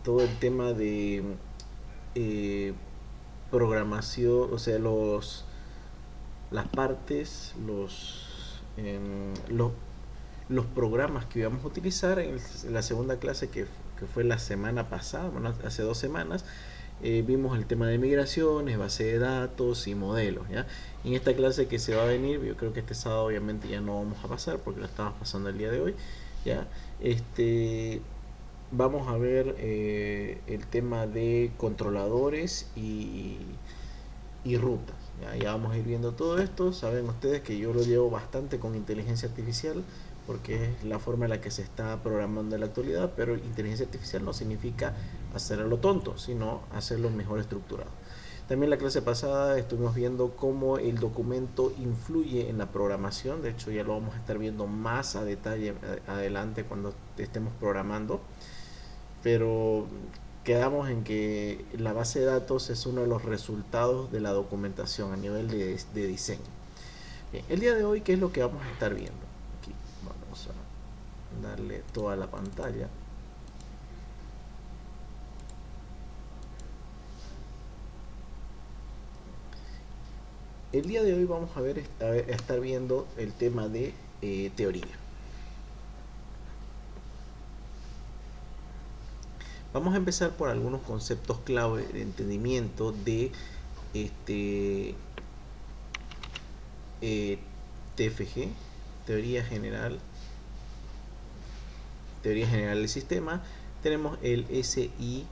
todo el tema de eh, programación, o sea, las partes, los programas que íbamos a utilizar en la segunda clase que fue la semana pasada, bueno, hace 2 semanas. Vimos el tema de migraciones, base de datos y modelos, ¿ya? En esta clase que se va a venir, yo creo que este sábado obviamente ya no vamos a pasar porque lo estamos pasando el día de hoy, ¿ya? Vamos a ver el tema de controladores y rutas. Ya vamos a ir viendo todo esto. Saben ustedes que yo lo llevo bastante con inteligencia artificial porque es la forma en la que se está programando en la actualidad, pero inteligencia artificial no significa hacerlo lo tonto, sino hacerlo mejor estructurado. También la clase pasada estuvimos viendo cómo el documento influye en la programación. De hecho, ya lo vamos a estar viendo más a detalle adelante cuando estemos programando. Pero quedamos en que la base de datos es uno de los resultados de la documentación a nivel de diseño. Bien, el día de hoy, ¿qué es lo que vamos a estar viendo? Aquí vamos a darle toda la pantalla. El día de hoy vamos a estar viendo el tema de teoría. Vamos a empezar por algunos conceptos clave de entendimiento de este TFG, teoría general del sistema. Tenemos el SIBC,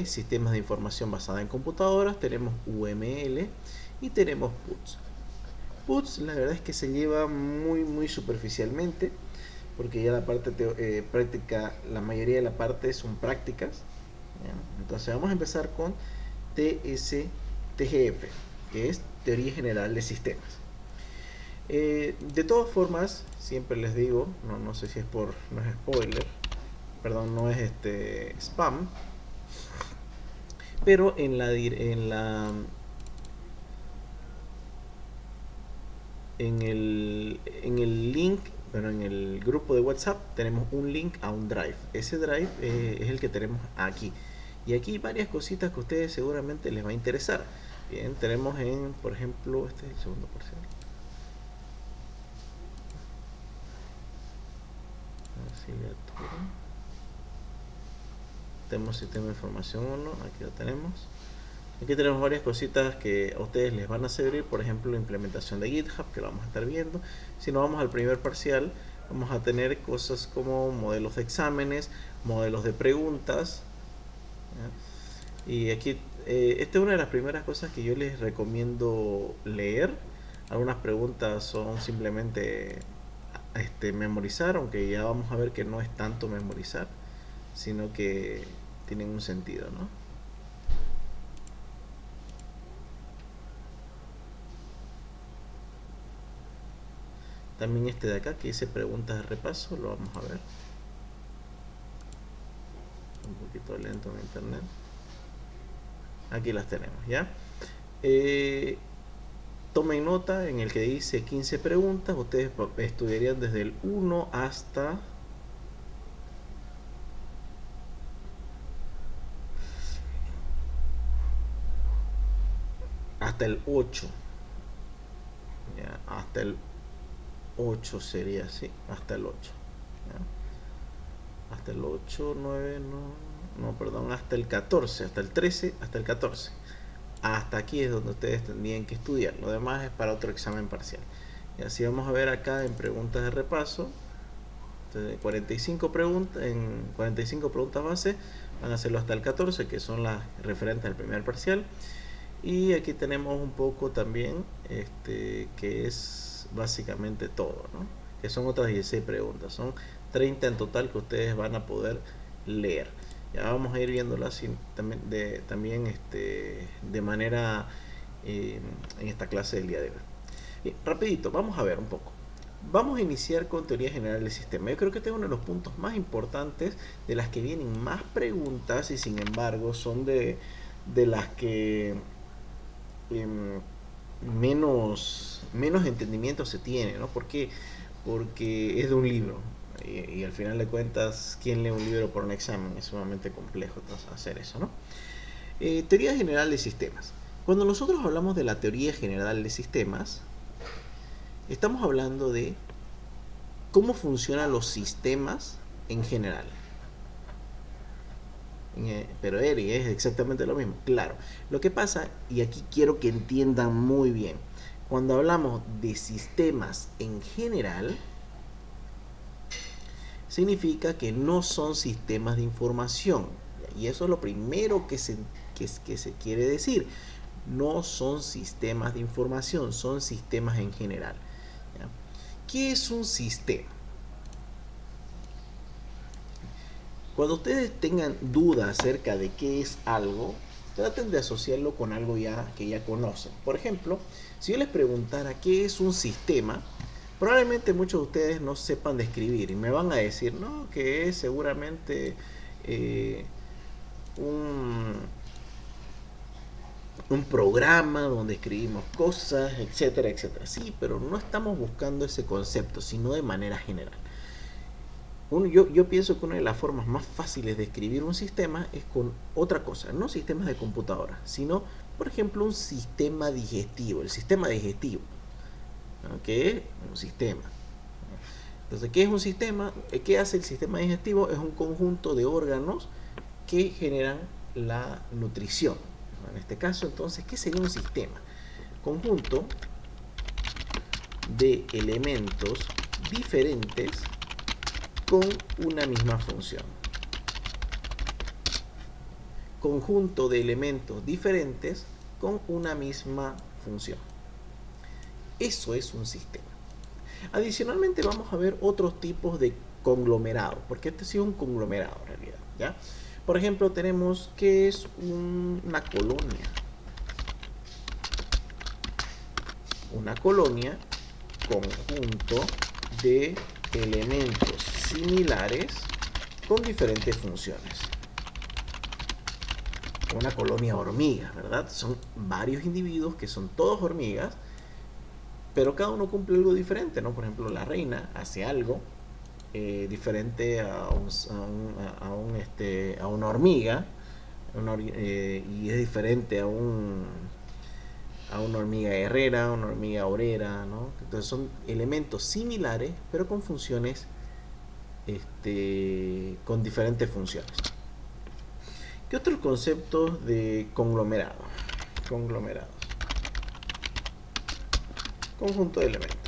sistemas de información basada en computadoras. Tenemos UML y tenemos PUTS. PUTS la verdad es que se lleva muy superficialmente porque ya la parte práctica, la mayoría de la parte son prácticas, ¿ya? Entonces vamos a empezar con TGF, que es Teoría General de Sistemas. De todas formas, siempre les digo, no sé si es no es spoiler, perdón, no es spam, pero en el link, bueno, en el grupo de WhatsApp tenemos un link a un drive. Ese drive es el que tenemos aquí. Y aquí hay varias cositas que a ustedes seguramente les va a interesar. Bien, tenemos por ejemplo, este es el segundo parcial. Tenemos sistema de información 1, aquí lo tenemos. Aquí tenemos varias cositas que a ustedes les van a servir, por ejemplo, la implementación de GitHub, que lo vamos a estar viendo. Si nos vamos al primer parcial, vamos a tener cosas como modelos de exámenes, modelos de preguntas, ¿ya? Y aquí, esta es una de las primeras cosas que yo les recomiendo leer. Algunas preguntas son simplemente memorizar, aunque ya vamos a ver que no es tanto memorizar, sino que tienen un sentido, ¿no? También este de acá que dice preguntas de repaso, lo vamos a ver. Un poquito lento en internet. Aquí las tenemos, ¿ya? Tomen nota en el que dice 15 preguntas. Ustedes estudiarían desde el 1 hasta el 8, ¿ya? Hasta el 8 sería así, hasta el 8, ¿ya? Hasta el 8 9 no, perdón, hasta el 14, hasta el 13, hasta el 14. Hasta aquí es donde ustedes tendrían que estudiar. Lo demás es para otro examen parcial. Y así vamos a ver acá en preguntas de repaso. Entonces, 45 preguntas base van a hacerlo hasta el 14, que son las referentes al primer parcial. Y aquí tenemos un poco también que es básicamente todo, ¿no? Que son otras 16 preguntas. Son 30 en total que ustedes van a poder leer. Ya vamos a ir viéndolas también de manera en esta clase del día de hoy. Bien, rapidito, vamos a ver un poco. Vamos a iniciar con teoría general del sistema. Yo creo que este es uno de los puntos más importantes, de las que vienen más preguntas y sin embargo son de las que eh, menos entendimiento se tiene, ¿no? ¿Por qué? Porque es de un libro. Y al final de cuentas, ¿quién lee un libro por un examen? Es sumamente complejo hacer eso, ¿no? Teoría general de sistemas. Cuando nosotros hablamos de la teoría general de sistemas, estamos hablando de cómo funcionan los sistemas en general. Pero Eric, es exactamente lo mismo. Claro, lo que pasa, y aquí quiero que entiendan muy bien, cuando hablamos de sistemas en general, significa que no son sistemas de información. Y eso es lo primero que se quiere decir. No son sistemas de información, son sistemas en general. ¿Ya? ¿Qué es un sistema? Cuando ustedes tengan duda acerca de qué es algo, traten de asociarlo con algo que ya conocen. Por ejemplo, si yo les preguntara qué es un sistema, probablemente muchos de ustedes no sepan describir y me van a decir, no, que es seguramente un, un programa donde escribimos cosas, etcétera, etcétera. Sí, pero no estamos buscando ese concepto, sino de manera general. Yo pienso que una de las formas más fáciles de escribir un sistema es con otra cosa, no sistemas de computadora, sino, por ejemplo, un sistema digestivo, el sistema digestivo, ¿no? Que es un sistema. Entonces, ¿qué es un sistema? ¿Qué hace el sistema digestivo? Es un conjunto de órganos que generan la nutrición. En este caso, entonces, ¿qué sería un sistema? Conjunto de elementos diferentes con una misma función. Conjunto de elementos diferentes con una misma función. Eso es un sistema. Adicionalmente vamos a ver otros tipos de conglomerados, porque este sí es un conglomerado en realidad, ¿ya? Por ejemplo, tenemos que es una colonia. Una colonia, conjunto de elementos similares con diferentes funciones. Una colonia hormiga, ¿verdad? Son varios individuos que son todos hormigas, pero cada uno cumple algo diferente, ¿no? Por ejemplo, la reina hace algo diferente a una hormiga, y es diferente a una hormiga guerrera, una hormiga obrera, ¿no? Entonces son elementos similares, pero con funciones, con diferentes funciones. ¿Qué otros conceptos de conglomerado? Conglomerados. Conjunto de elementos.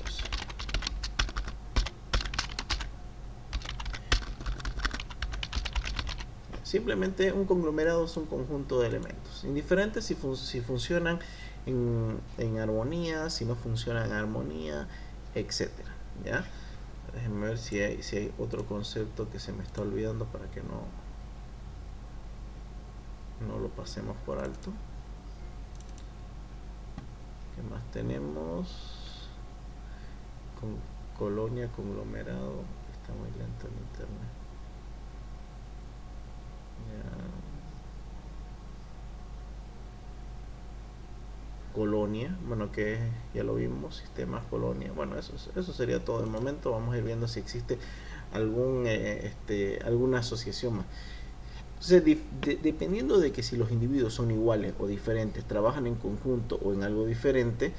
Simplemente un conglomerado es un conjunto de elementos. Indiferente si funcionan en armonía, si no funcionan en armonía, etc. ¿Ya? Déjenme ver si hay otro concepto que se me está olvidando para que no lo pasemos por alto. ¿Qué más tenemos? Colonia, conglomerado. Está muy lento el internet. Colonia, bueno, que ya lo vimos, sistemas, colonia, bueno, eso sería todo de momento. Vamos a ir viendo si existe alguna asociación más. Entonces, dependiendo de que si los individuos son iguales o diferentes, trabajan en conjunto o en algo diferente,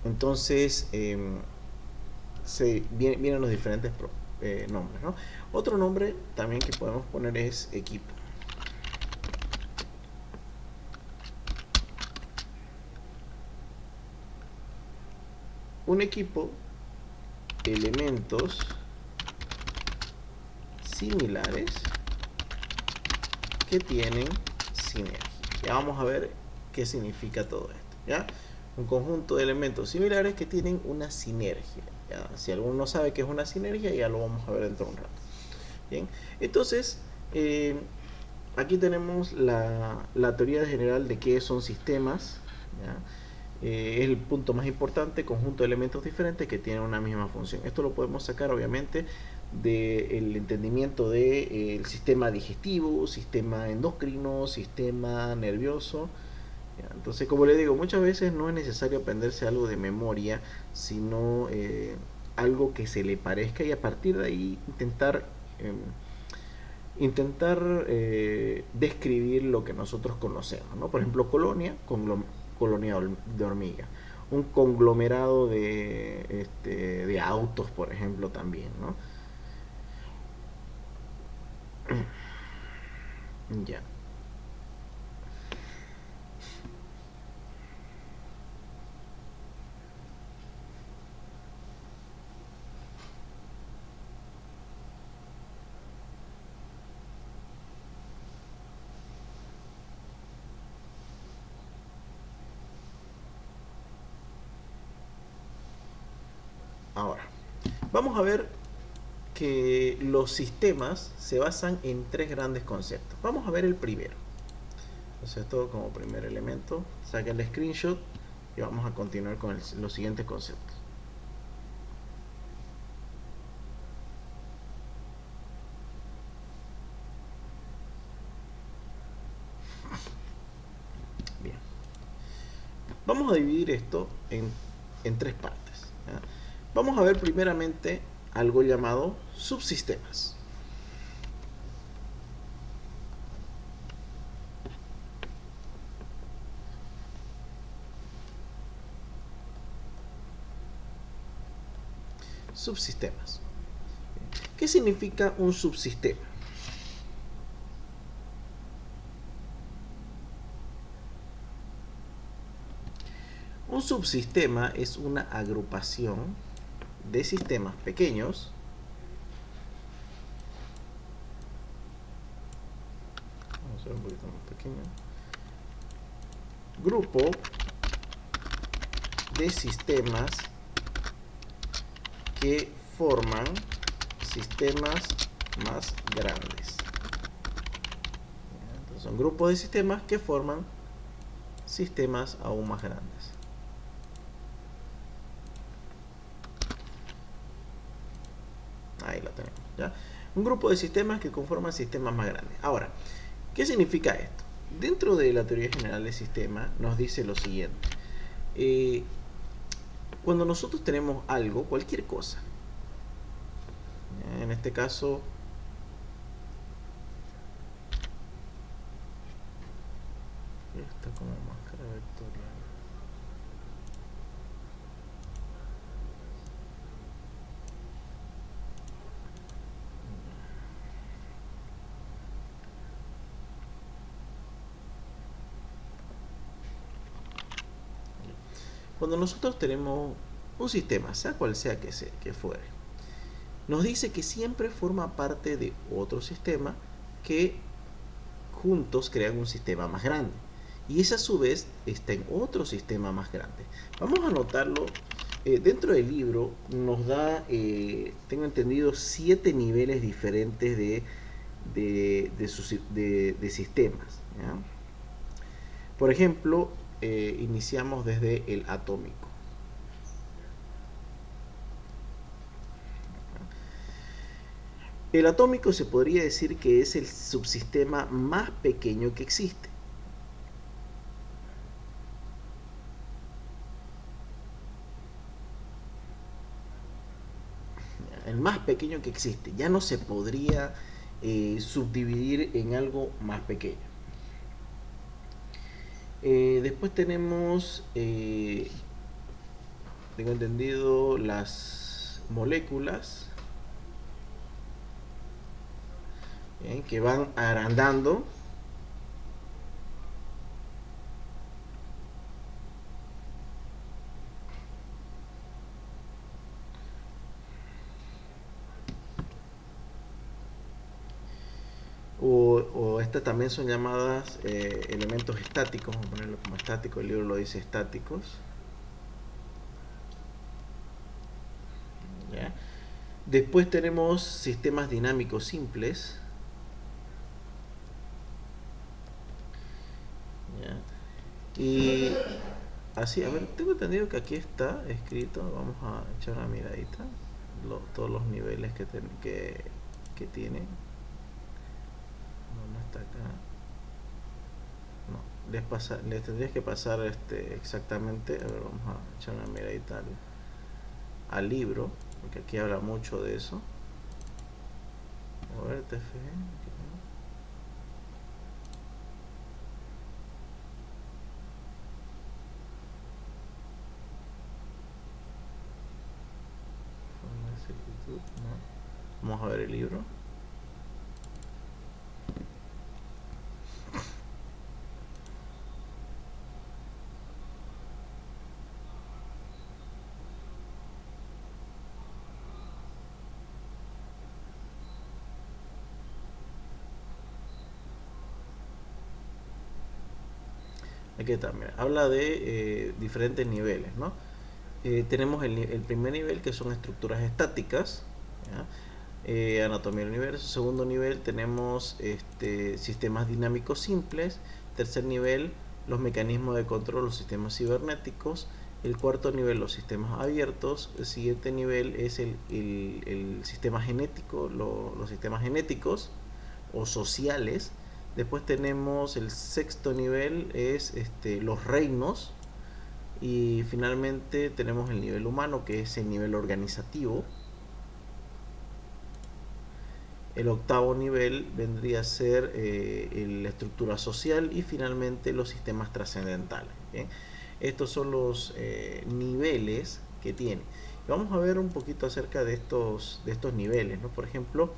entonces vienen los diferentes nombres, ¿no? Otro nombre también que podemos poner es equipo. Un equipo, elementos similares que tienen sinergia. Ya vamos a ver qué significa todo esto, ¿ya? Un conjunto de elementos similares que tienen una sinergia, ¿ya? Si alguno no sabe qué es una sinergia, ya lo vamos a ver dentro de un rato. Bien, entonces aquí tenemos la teoría general de qué son sistemas, ¿ya? Es el punto más importante, conjunto de elementos diferentes que tienen una misma función. Esto lo podemos sacar obviamente del entendimiento del sistema digestivo, sistema endocrino, sistema nervioso. Entonces, como les digo, muchas veces no es necesario aprenderse algo de memoria, sino algo que se le parezca y a partir de ahí intentar describir lo que nosotros conocemos, ¿no? Por ejemplo, colonia de hormiga, un conglomerado de autos, por ejemplo, también, ¿no? Ya. Ahora, vamos a ver que los sistemas se basan en tres grandes conceptos. Vamos a ver el primero. Entonces esto como primer elemento, saca el screenshot y vamos a continuar con los siguientes conceptos. Bien, vamos a dividir esto en tres partes, ¿ya? Vamos a ver primeramente algo llamado subsistemas. Subsistemas. ¿Qué significa un subsistema? Un subsistema es una agrupación de sistemas pequeños vamos a hacer un poquito más pequeño, grupo de sistemas que forman sistemas más grandes. Entonces son grupos de sistemas que forman sistemas aún más grandes. Ahí lo tenemos, ¿ya? Un grupo de sistemas que conforman sistemas más grandes. Ahora, ¿qué significa esto? Dentro de la teoría general del sistema nos dice lo siguiente. Cuando nosotros tenemos algo, cualquier cosa, en este caso está como máscara vectorial. Cuando nosotros tenemos un sistema, sea cual sea que fuere, nos dice que siempre forma parte de otro sistema que juntos crean un sistema más grande. Y ese a su vez está en otro sistema más grande. Vamos a anotarlo. Dentro del libro nos da, tengo entendido, 7 niveles diferentes de sistemas, ¿ya? Por ejemplo, iniciamos desde el atómico. El atómico se podría decir que es el subsistema más pequeño que existe. El más pequeño que existe. Ya no se podría subdividir en algo más pequeño. Después tenemos, tengo entendido, las moléculas, que van agrandando. O estas también son llamadas elementos estáticos, vamos a ponerlo como estático, el libro lo dice estáticos. ¿Ya? Después tenemos sistemas dinámicos simples. ¿Ya? Y así, a ver, tengo entendido que aquí está escrito, vamos a echar una miradita, todos los niveles que tiene. No está acá. No, les tendrías que pasar exactamente. A ver, vamos a echar una miradita al libro. porque aquí habla mucho de eso. A ver, TFG. No. Vamos a ver el libro. Aquí está, mira, habla de diferentes niveles, ¿no? Tenemos el primer nivel, que son estructuras estáticas, ¿ya? Anatomía del universo. Segundo nivel tenemos sistemas dinámicos simples. Tercer nivel, los mecanismos de control, los sistemas cibernéticos. El cuarto nivel, los sistemas abiertos. El siguiente nivel es el sistema genético, los sistemas genéticos o sociales. Después tenemos el sexto nivel, es los reinos. Y finalmente tenemos el nivel humano, que es el nivel organizativo. El octavo nivel vendría a ser la estructura social, y finalmente los sistemas trascendentales. ¿Bien? Estos son los niveles que tiene. Vamos a ver un poquito acerca de estos niveles, ¿no? Por ejemplo,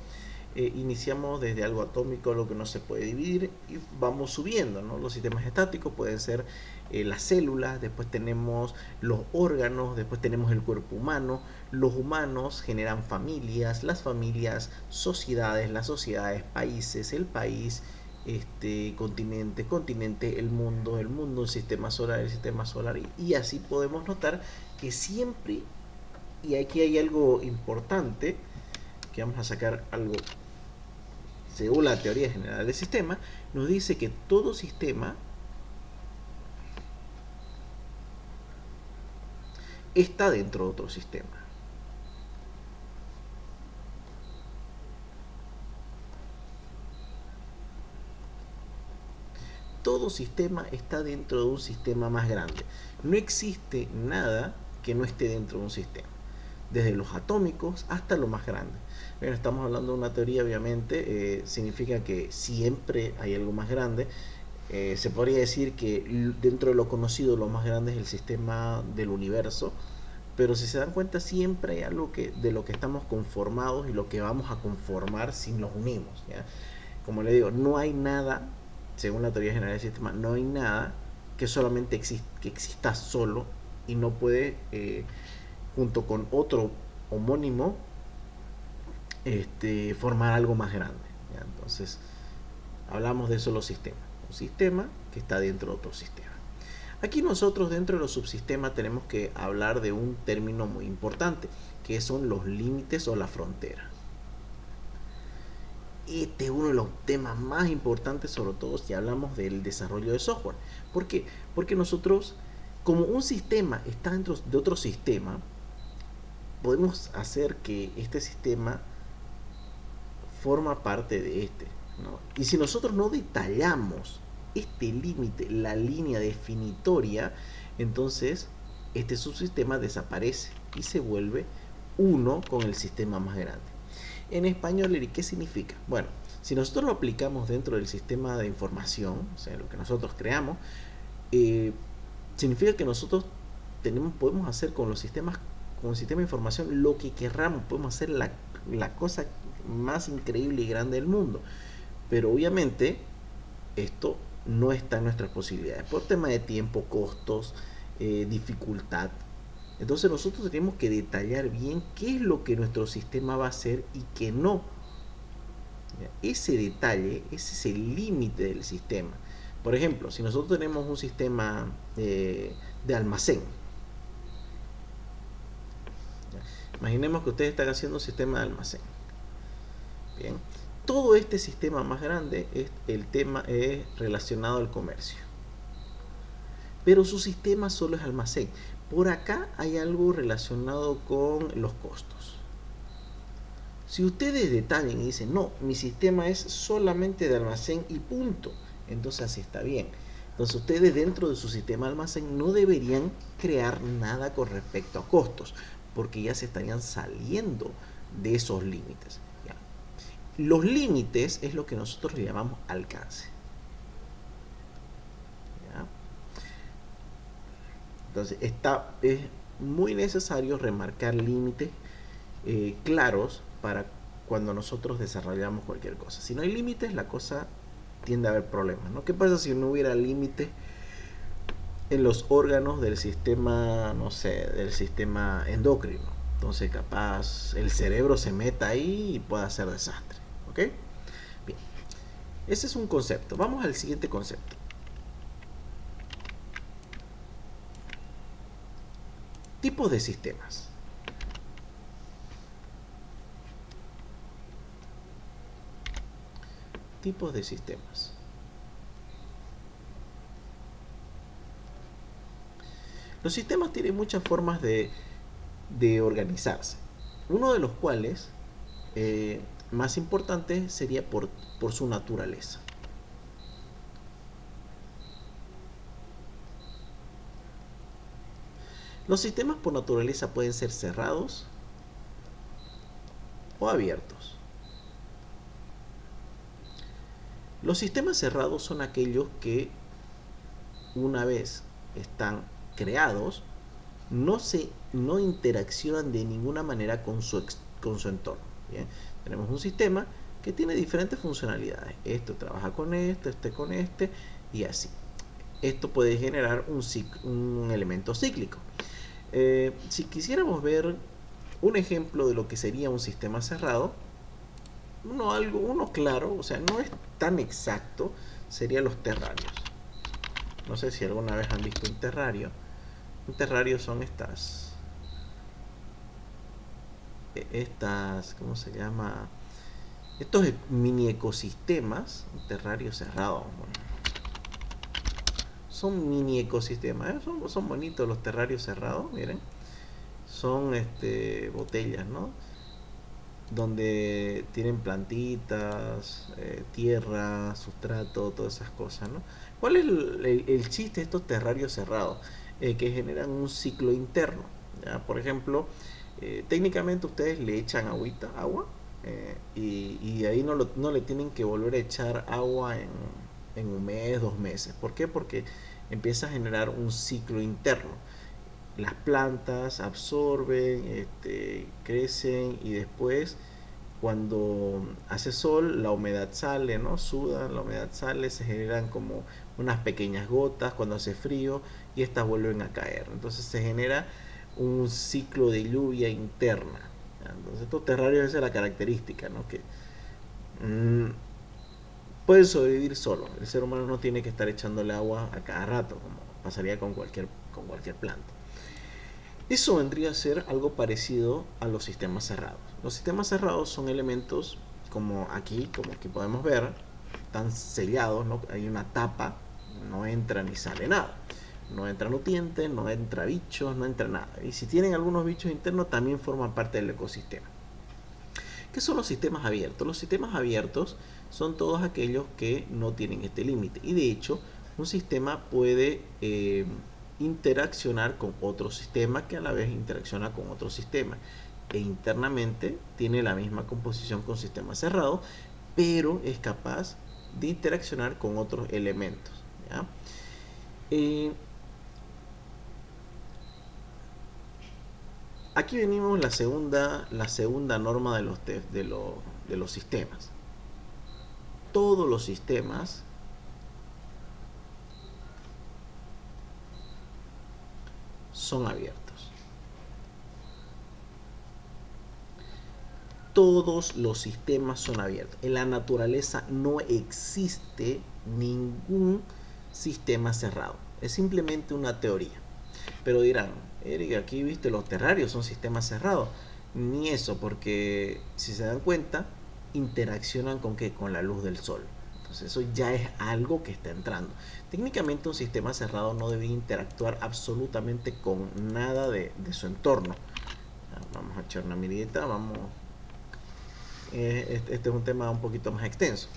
iniciamos desde algo atómico, lo que no se puede dividir, y vamos subiendo, ¿no? Los sistemas estáticos pueden ser las células, después tenemos los órganos, después tenemos el cuerpo humano. Los humanos generan familias, las familias sociedades, las sociedades países, el país continente, el mundo, el sistema solar, y así podemos notar que siempre, y aquí hay algo importante, que vamos a sacar algo según la teoría general del sistema, nos dice que todo sistema está dentro de otro sistema. Todo sistema está dentro de un sistema más grande. No existe nada que no esté dentro de un sistema, desde los atómicos hasta lo más grande. Bueno, estamos hablando de una teoría, obviamente, significa que siempre hay algo más grande. Se podría decir que dentro de lo conocido, lo más grande es el sistema del universo, pero si se dan cuenta, siempre hay algo de lo que estamos conformados y lo que vamos a conformar si nos unimos, ¿ya? Como le digo, no hay nada, según la teoría general del sistema, no hay nada que solamente que exista solo y no puede, junto con otro homónimo, formar algo más grande, ¿ya? Entonces, hablamos de eso, los sistemas. Un sistema que está dentro de otro sistema. Aquí nosotros, dentro de los subsistemas, tenemos que hablar de un término muy importante, que son los límites o la frontera. Este es uno de los temas más importantes, sobre todo si hablamos del desarrollo de software. ¿Por qué? Porque nosotros, como un sistema está dentro de otro sistema, podemos hacer que este sistema forma parte de este, ¿no? Y si nosotros no detallamos este límite, la línea definitoria, entonces este subsistema desaparece y se vuelve uno con el sistema más grande. En español, ¿qué significa? Bueno, si nosotros lo aplicamos dentro del sistema de información, o sea, lo que nosotros creamos, significa que nosotros podemos hacer con los sistemas, con el sistema de información, lo que querramos. Podemos hacer la cosa más increíble y grande del mundo. Pero obviamente esto no está en nuestras posibilidades por tema de tiempo, costos, dificultad. Entonces nosotros tenemos que detallar bien qué es lo que nuestro sistema va a hacer y qué no. Ese detalle, ese es el límite del sistema. Por ejemplo, si nosotros tenemos un sistema de almacén, imaginemos que ustedes están haciendo un sistema de almacén. Bien, todo este sistema más grande, el tema es relacionado al comercio, pero su sistema solo es almacén. Por acá hay algo relacionado con los costos. Si ustedes detallan y dicen, no, mi sistema es solamente de almacén y punto, entonces así está bien. Entonces ustedes, dentro de su sistema de almacén, no deberían crear nada con respecto a costos. porque ya se estarían saliendo de esos límites. ¿Ya? Los límites es lo que nosotros le llamamos alcance. ¿Ya? Entonces es muy necesario remarcar límites claros para cuando nosotros desarrollamos cualquier cosa. Si no hay límites, la cosa tiende a haber problemas, ¿no? ¿Qué pasa si no hubiera límites en los órganos del sistema, no sé, del sistema endocrino? Entonces capaz el cerebro se meta ahí y pueda hacer desastre. ¿Ok? Bien. Ese es un concepto. Vamos al siguiente concepto. Tipos de sistemas. Tipos de sistemas. Los sistemas tienen muchas formas de organizarse. Uno de los cuales, más importante, sería por su naturaleza. Los sistemas por naturaleza pueden ser cerrados o abiertos. Los sistemas cerrados son aquellos que, una vez están creados, no interaccionan de ninguna manera con su entorno. ¿Bien? Tenemos un sistema que tiene diferentes funcionalidades. Esto trabaja con esto, este con este, y así. Esto puede generar un elemento cíclico. Si quisiéramos ver un ejemplo de lo que sería un sistema cerrado, uno claro, o sea, no es tan exacto, serían los terrarios. No sé si alguna vez han visto un terrario. Un terrario son ¿cómo se llama? Estos mini ecosistemas, un terrario cerrado. Bueno, son mini ecosistemas, ¿eh? Son bonitos los terrarios cerrados, miren. Son botellas, ¿no? Donde tienen plantitas, tierra, sustrato, todas esas cosas, ¿no? ¿Cuál es el chiste de estos terrarios cerrados? Que generan un ciclo interno. ¿Ya? Por ejemplo, técnicamente ustedes le echan agua, y ahí no le tienen que volver a echar agua en un mes, 2 meses. ¿Por qué? Porque empieza a generar un ciclo interno. Las plantas absorben, crecen, y después cuando hace sol la humedad sale, ¿no? Sudan, la humedad sale, se generan como unas pequeñas gotas cuando hace frío y estas vuelven a caer. Entonces se genera un ciclo de lluvia interna. Entonces estos terrarios, esa es la característica, ¿no? Que mmm, pueden sobrevivir solo. El ser humano no tiene que estar echándole agua a cada rato, como pasaría con cualquier planta. Eso vendría a ser algo parecido a los sistemas cerrados. Los sistemas cerrados son elementos como aquí podemos ver, están sellados, ¿no? Hay una tapa, no entra ni sale nada. No entra nutrientes, no entra bichos, no entra nada. Y si tienen algunos bichos internos, también forman parte del ecosistema. ¿Qué son los sistemas abiertos? Los sistemas abiertos son todos aquellos que no tienen este límite. Y de hecho, un sistema puede interaccionar con otro sistema que a la vez interacciona con otro sistema. E internamente tiene la misma composición con sistemas cerrados, pero es capaz de interaccionar con otros elementos. ¿Ya? Aquí venimos la segunda norma de los sistemas. Todos los sistemas son abiertos. Todos los sistemas son abiertos. En la naturaleza no existe ningún sistema cerrado. Es simplemente una teoría. Pero dirán, Eric, aquí viste los terrarios, son sistemas cerrados. Ni eso, porque si se dan cuenta, interaccionan con ¿qué? Con la luz del sol. Entonces eso ya es algo que está entrando. Técnicamente un sistema cerrado no debe interactuar absolutamente con nada de su entorno. Vamos a echar una miradita, vamos. Este es un tema un poquito más extenso.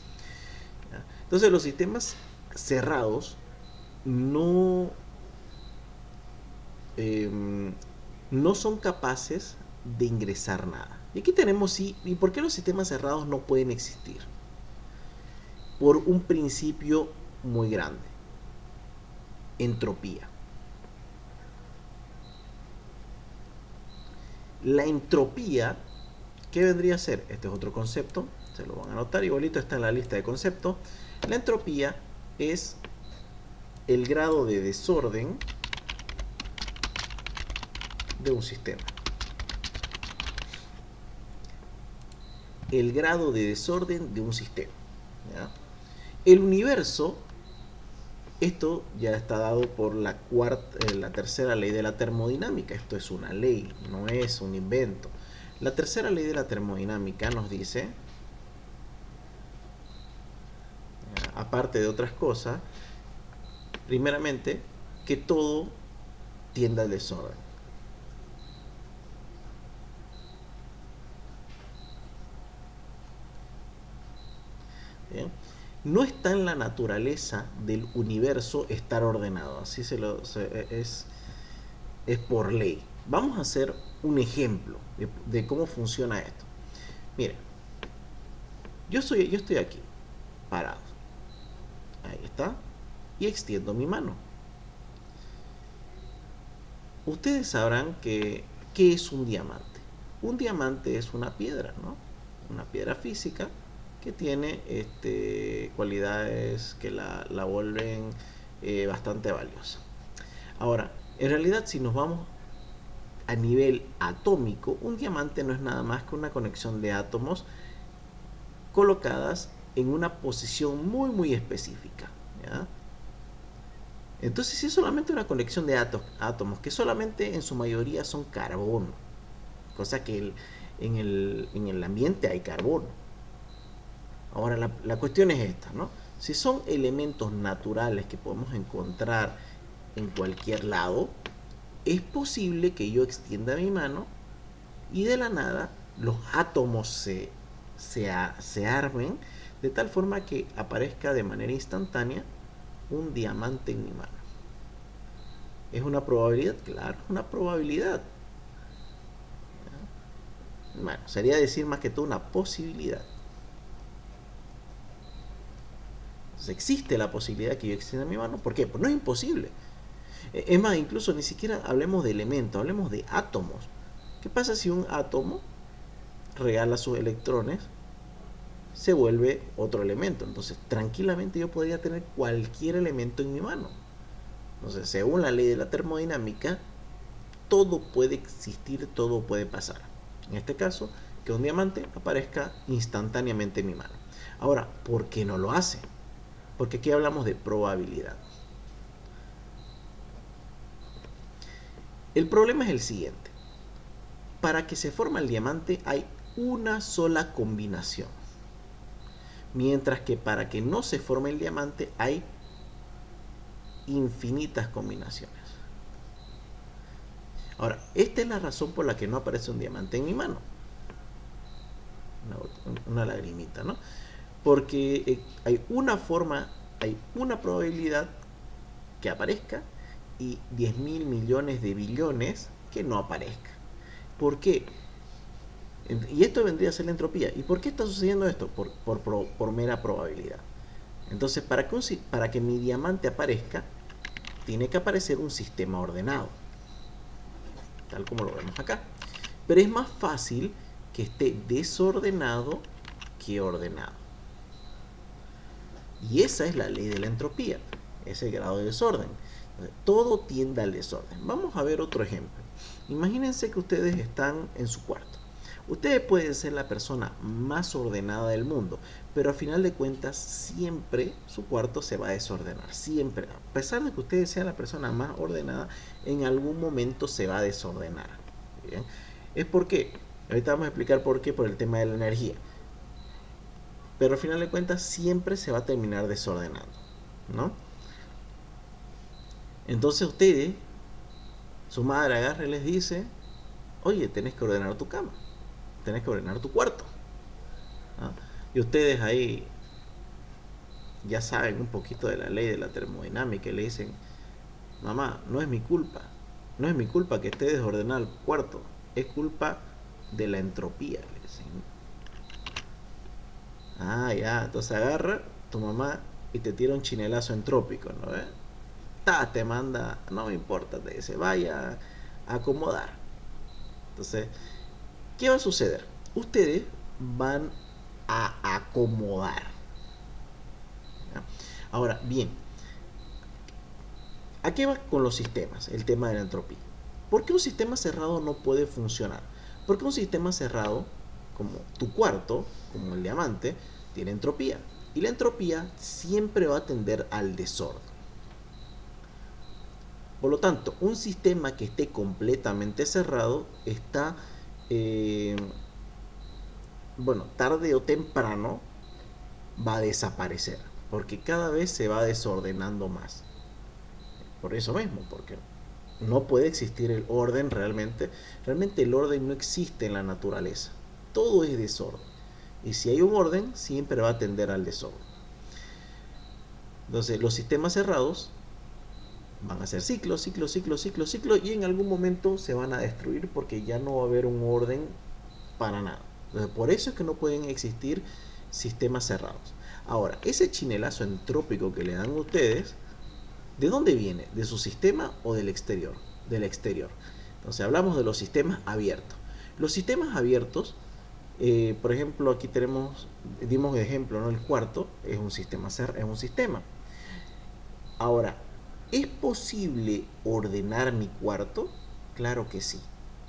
Entonces los sistemas cerrados no no son capaces de ingresar nada. Y aquí tenemos, sí, ¿y por qué los sistemas cerrados no pueden existir? Por un principio muy grande: entropía. La entropía, ¿qué vendría a ser? Este es otro concepto, se lo van a anotar, igualito está en la lista de conceptos. La entropía es el grado de desorden de un sistema. El grado de desorden de un sistema. ¿Ya? El universo, esto ya está dado por la tercera ley de la termodinámica. Esto es una ley, no es un invento. La tercera ley de la termodinámica nos dice, aparte de otras cosas, primeramente, que todo tiende al desorden. ¿Bien? No está en la naturaleza del universo estar ordenado, así es por ley. Vamos a hacer un ejemplo de cómo funciona esto. Miren, yo estoy aquí, parado. Ahí está. Y extiendo mi mano. Ustedes sabrán ¿qué es un diamante? Un diamante es una piedra, ¿no? Una piedra física que tiene cualidades que la vuelven bastante valiosa. Ahora, en realidad, si nos vamos a nivel atómico, un diamante no es nada más que una conexión de átomos colocadas en una posición muy muy específica, ¿ya? Entonces, si es solamente una conexión de átomos, que solamente en su mayoría son carbono, cosa que en el ambiente hay carbono. Ahora, la cuestión es esta, ¿no? Si son elementos naturales que podemos encontrar en cualquier lado, es posible que yo extienda mi mano y de la nada los átomos se armen de tal forma que aparezca de manera instantánea un diamante en mi mano. ¿Es una probabilidad? Claro, es una probabilidad. Bueno, sería decir más que todo una posibilidad. Entonces, existe la posibilidad que yo extienda mi mano. ¿Por qué? Pues no es imposible. Es más, incluso ni siquiera hablemos de elementos, hablemos de átomos. ¿Qué pasa si un átomo regala sus electrones? Se vuelve otro elemento. Entonces, tranquilamente yo podría tener cualquier elemento en mi mano. Entonces, según la ley de la termodinámica, todo puede existir, todo puede pasar. En este caso, que un diamante aparezca instantáneamente en mi mano. Ahora, ¿por qué no lo hace? Porque aquí hablamos de probabilidad. El problema es el siguiente. Para que se forme el diamante hay una sola combinación. Mientras que para que no se forme el diamante hay infinitas combinaciones. Ahora, esta es la razón por la que no aparece un diamante en mi mano. Una lagrimita, ¿no? Porque hay una forma, hay una probabilidad que aparezca y 10.000 millones de billones que no aparezca. ¿Por qué? Y esto vendría a ser la entropía. ¿Y por qué está sucediendo esto? Por mera probabilidad. Entonces, para que mi diamante aparezca, tiene que aparecer un sistema ordenado, tal como lo vemos acá. Pero es más fácil que esté desordenado que ordenado. Y esa es la ley de la entropía, ese grado de desorden. Todo tiende al desorden. Vamos a ver otro ejemplo. Imagínense que ustedes están en su cuarto. Ustedes pueden ser la persona más ordenada del mundo, pero a final de cuentas siempre su cuarto se va a desordenar. Siempre, a pesar de que ustedes sean la persona más ordenada, en algún momento se va a desordenar. ¿Bien? Es porque, ahorita vamos a explicar por qué, por el tema de la energía. Pero al final de cuentas siempre se va a terminar desordenando, ¿no? Entonces ustedes, su madre agarra y les dice, oye, tenés que ordenar tu cama, tenés que ordenar tu cuarto, ¿no? Y ustedes ahí ya saben un poquito de la ley de la termodinámica y le dicen, mamá, no es mi culpa, no es mi culpa que esté desordenado el cuarto, es culpa de la entropía. Ah, ya, entonces agarra tu mamá y te tira un chinelazo entrópico, ¿no? Te manda, no me importa, te dice, vaya a acomodar. Entonces, ¿qué va a suceder? Ustedes van a acomodar. ¿Ya? Ahora, bien, ¿a qué va con los sistemas? El tema de la entropía. ¿Por qué un sistema cerrado no puede funcionar? Porque un sistema cerrado, como tu cuarto, como el diamante, tiene entropía. Y la entropía siempre va a tender al desorden. Por lo tanto, un sistema que esté completamente cerrado está, eh, bueno, tarde o temprano va a desaparecer, porque cada vez se va desordenando más. Por eso mismo, porque no puede existir el orden realmente. Realmente el orden no existe en la naturaleza. Todo es desorden. Y si hay un orden, siempre va a tender al desorden. Entonces, los sistemas cerrados van a ser ciclos, ciclos, ciclos, ciclos, ciclos, y en algún momento se van a destruir porque ya no va a haber un orden para nada. Entonces, por eso es que no pueden existir sistemas cerrados. Ahora, ese chinelazo entrópico que le dan ustedes, ¿de dónde viene? ¿De su sistema o del exterior? Del exterior. Entonces hablamos de los sistemas abiertos. Los sistemas abiertos, por ejemplo, aquí dimos el ejemplo, ¿no? El cuarto es un sistema. Ahora, ¿es posible ordenar mi cuarto? Claro que sí.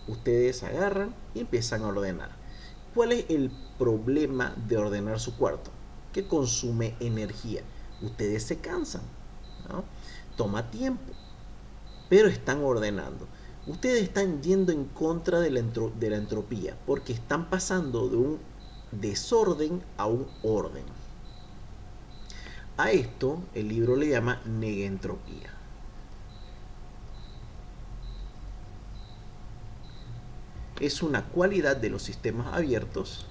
Ustedes agarran y empiezan a ordenar. ¿Cuál es el problema de ordenar su cuarto? Que consume energía. Ustedes se cansan, ¿no? Toma tiempo, pero están ordenando. Ustedes están yendo en contra de la entropía, porque están pasando de un desorden a un orden. A esto el libro le llama negentropía. Es una cualidad de los sistemas abiertos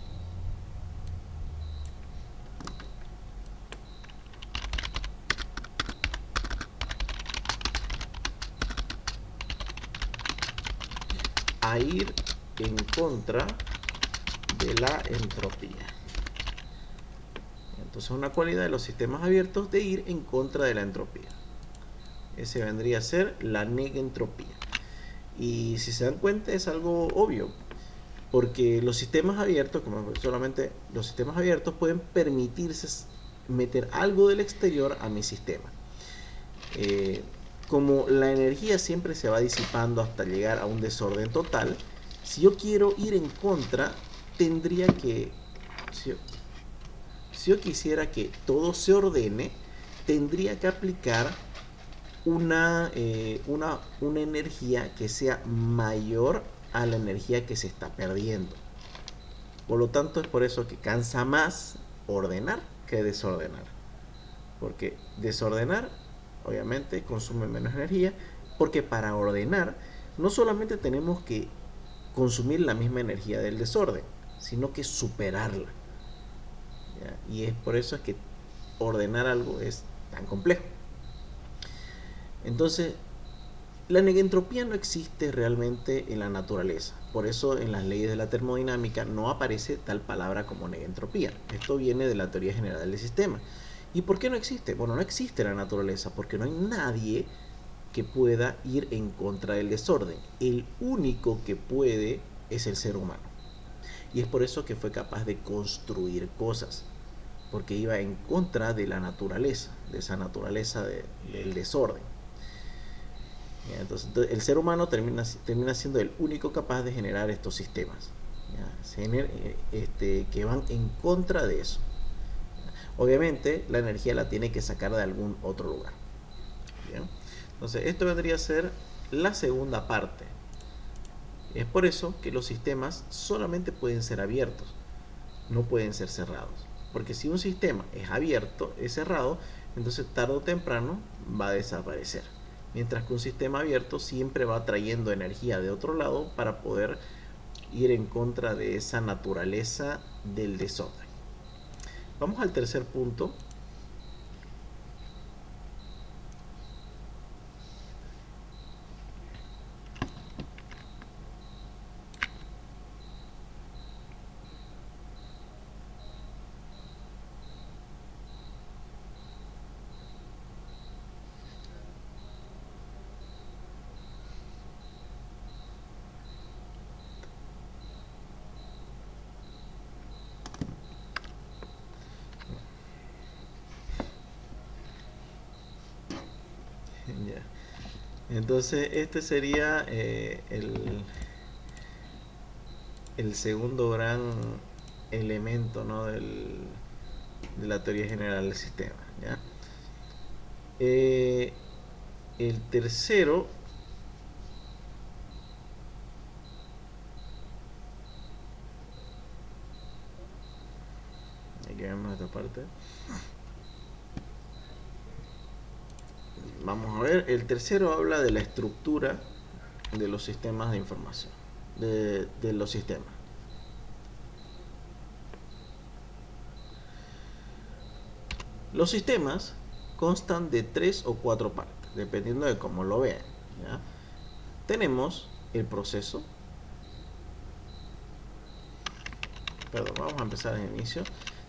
a ir en contra de la entropía. Entonces, una cualidad de los sistemas abiertos de ir en contra de la entropía. Ese vendría a ser la negentropía. Y si se dan cuenta, es algo obvio, porque los sistemas abiertos, como solamente los sistemas abiertos, pueden permitirse meter algo del exterior a mi sistema. Como la energía siempre se va disipando hasta llegar a un desorden total, si yo quiero ir en contra, tendría que, si yo quisiera que todo se ordene, tendría que aplicar una energía que sea mayor a la energía que se está perdiendo. Por lo tanto, es por eso que cansa más ordenar que desordenar. Porque desordenar, obviamente, consume menos energía. Porque para ordenar, no solamente tenemos que consumir la misma energía del desorden, sino que superarla. ¿Ya? Y es por eso es que ordenar algo es tan complejo. Entonces, la negentropía no existe realmente en la naturaleza. Por eso en las leyes de la termodinámica no aparece tal palabra como negentropía. Esto viene de la teoría general del sistema. ¿Y por qué no existe? Bueno, no existe en la naturaleza porque no hay nadie que pueda ir en contra del desorden. El único que puede es el ser humano. Y es por eso que fue capaz de construir cosas, porque iba en contra de la naturaleza, de esa naturaleza del desorden. Entonces, el ser humano termina siendo el único capaz de generar estos sistemas, que van en contra de eso. Obviamente la energía la tiene que sacar de algún otro lugar. ¿Bien? Entonces esto vendría a ser la segunda parte. Es por eso que los sistemas solamente pueden ser abiertos, no pueden ser cerrados. Porque si un sistema es abierto, es cerrado, entonces tarde o temprano va a desaparecer. Mientras que un sistema abierto siempre va trayendo energía de otro lado para poder ir en contra de esa naturaleza del desorden. Vamos al tercer punto. Entonces este sería el segundo gran elemento, ¿no? De la teoría general del sistema, ¿ya? El tercero, aquí vemos esta parte. Vamos a ver, el tercero habla de la estructura de los sistemas de información, de los sistemas. Los sistemas constan de 3 o 4 partes, dependiendo de cómo lo vean, ¿ya? Tenemos el proceso. Perdón, vamos a empezar en el inicio.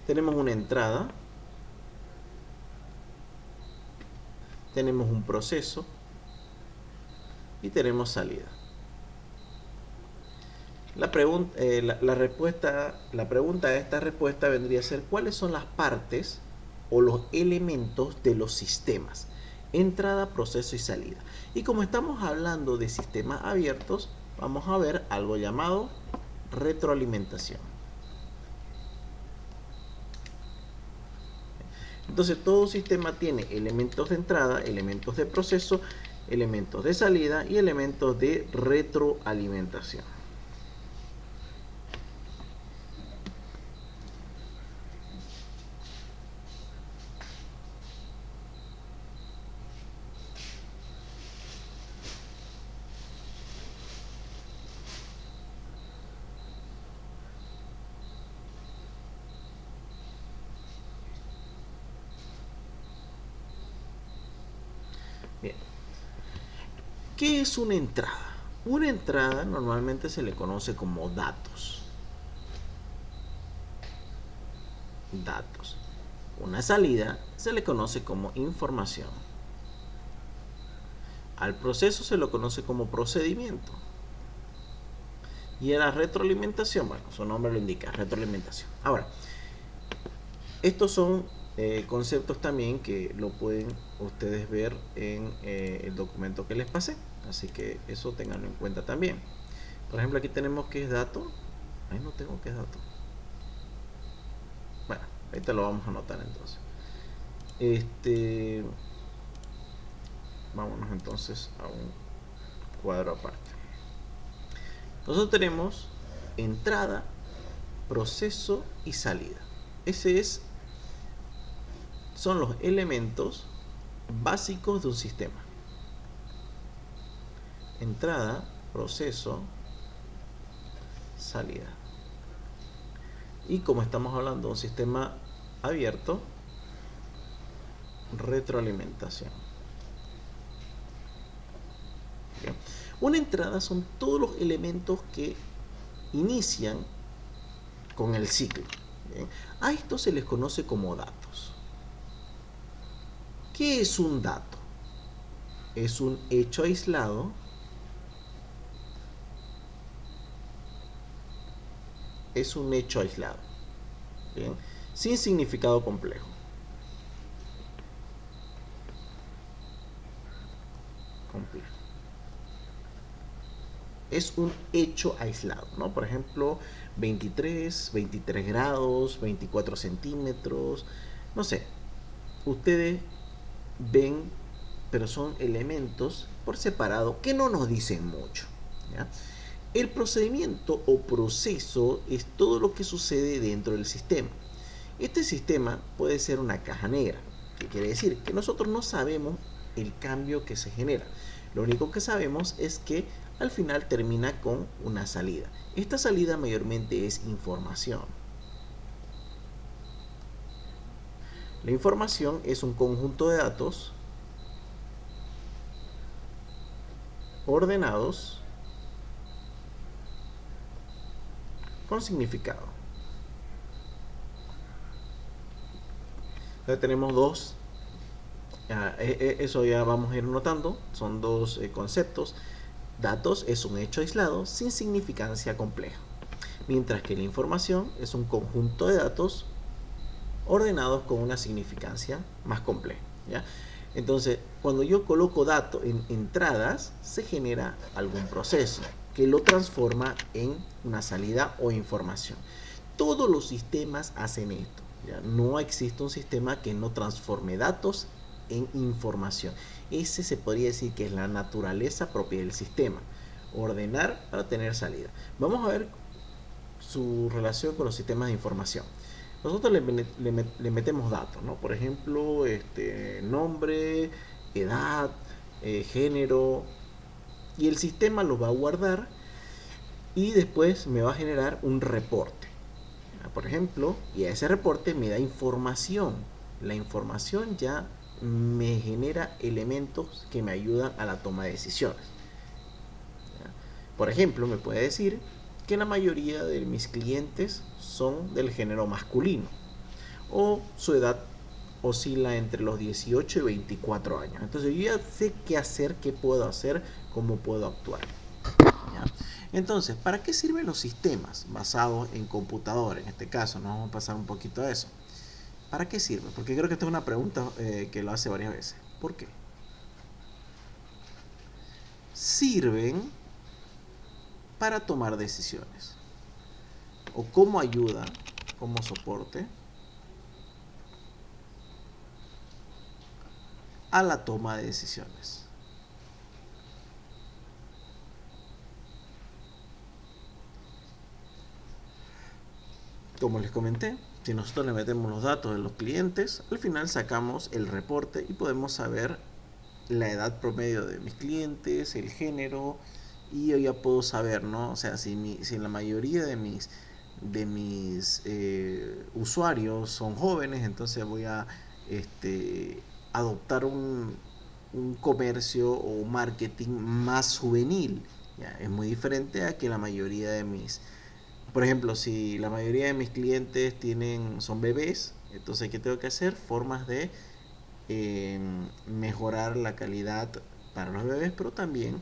Tenemos una entrada. Tenemos un proceso. Y tenemos salida. La pregunta a esta respuesta vendría a ser: ¿cuáles son las partes o los elementos de los sistemas? Entrada, proceso y salida. Y como estamos hablando de sistemas abiertos, vamos a ver algo llamado retroalimentación. Entonces todo sistema tiene elementos de entrada, elementos de proceso, elementos de salida y elementos de retroalimentación. Bien. ¿Qué es una entrada? Una entrada normalmente se le conoce como datos. Datos. Una salida se le conoce como información. Al proceso se lo conoce como procedimiento. Y a la retroalimentación, bueno, su nombre lo indica, retroalimentación. Ahora, estos son conceptos también que lo pueden ustedes ver en el documento que les pasé. Así que eso tenganlo en cuenta también. Por ejemplo, aquí tenemos que es dato. Ahí no tengo que es dato. Bueno, ahorita lo vamos a anotar entonces. Vámonos entonces a un cuadro aparte. Nosotros tenemos entrada, proceso y salida. Son los elementos básicos de un sistema. Entrada, proceso, salida. Y como estamos hablando de un sistema abierto, retroalimentación. Bien. Una entrada son todos los elementos que inician con el ciclo. Bien. A esto se les conoce como datos. ¿Qué es un dato? Es un hecho aislado ¿bien? Sin significado complejo. Es un hecho aislado, ¿no? Por ejemplo, 23 grados, 24 centímetros, no sé. Ustedes ven, pero son elementos por separado que no nos dicen mucho, ¿ya? El procedimiento o proceso es todo lo que sucede dentro del sistema. Este sistema puede ser una caja negra. ¿Qué quiere decir? Que nosotros no sabemos el cambio que se genera. Lo único que sabemos es que al final termina con una salida. Esta salida mayormente es información. La información es un conjunto de datos ordenados con significado. Entonces tenemos dos, eso ya vamos a ir notando, son dos conceptos. Datos es un hecho aislado sin significancia compleja, mientras que la información es un conjunto de datos ordenados con una significancia más compleja, ¿ya? Entonces, cuando yo coloco datos en entradas, se genera algún proceso que lo transforma en una salida o información. Todos los sistemas hacen esto. ¿Ya? No existe un sistema que no transforme datos en información. Ese se podría decir que es la naturaleza propia del sistema. Ordenar para tener salida. Vamos a ver su relación con los sistemas de información. Nosotros le metemos datos, ¿no? Por ejemplo, nombre, edad, género, y el sistema lo va a guardar y después me va a generar un reporte. Por ejemplo, y a ese reporte me da información. La información ya me genera elementos que me ayudan a la toma de decisiones. Por ejemplo, me puede decir que la mayoría de mis clientes son del género masculino o su edad oscila entre los 18 y 24 años. Entonces yo ya sé qué hacer, qué puedo hacer, cómo puedo actuar. ¿Ya? Entonces, ¿para qué sirven los sistemas basados en computadora? En este caso, nos vamos a pasar un poquito a eso. ¿Para qué sirve? Porque creo que esta es una pregunta que lo hace varias veces. ¿Por qué? Sirven para tomar decisiones. O como ayuda, como soporte a la toma de decisiones. Como les comenté, si nosotros le metemos los datos de los clientes, al final sacamos el reporte y podemos saber la edad promedio de mis clientes, el género, y yo ya puedo saber, ¿no? O sea, si la mayoría de mis usuarios son jóvenes, entonces voy a adoptar un comercio o marketing más juvenil. ¿Ya? Es muy diferente a que la mayoría de mis, por ejemplo, si la mayoría de mis clientes son bebés, entonces ¿qué tengo que hacer? Formas de mejorar la calidad para los bebés, pero también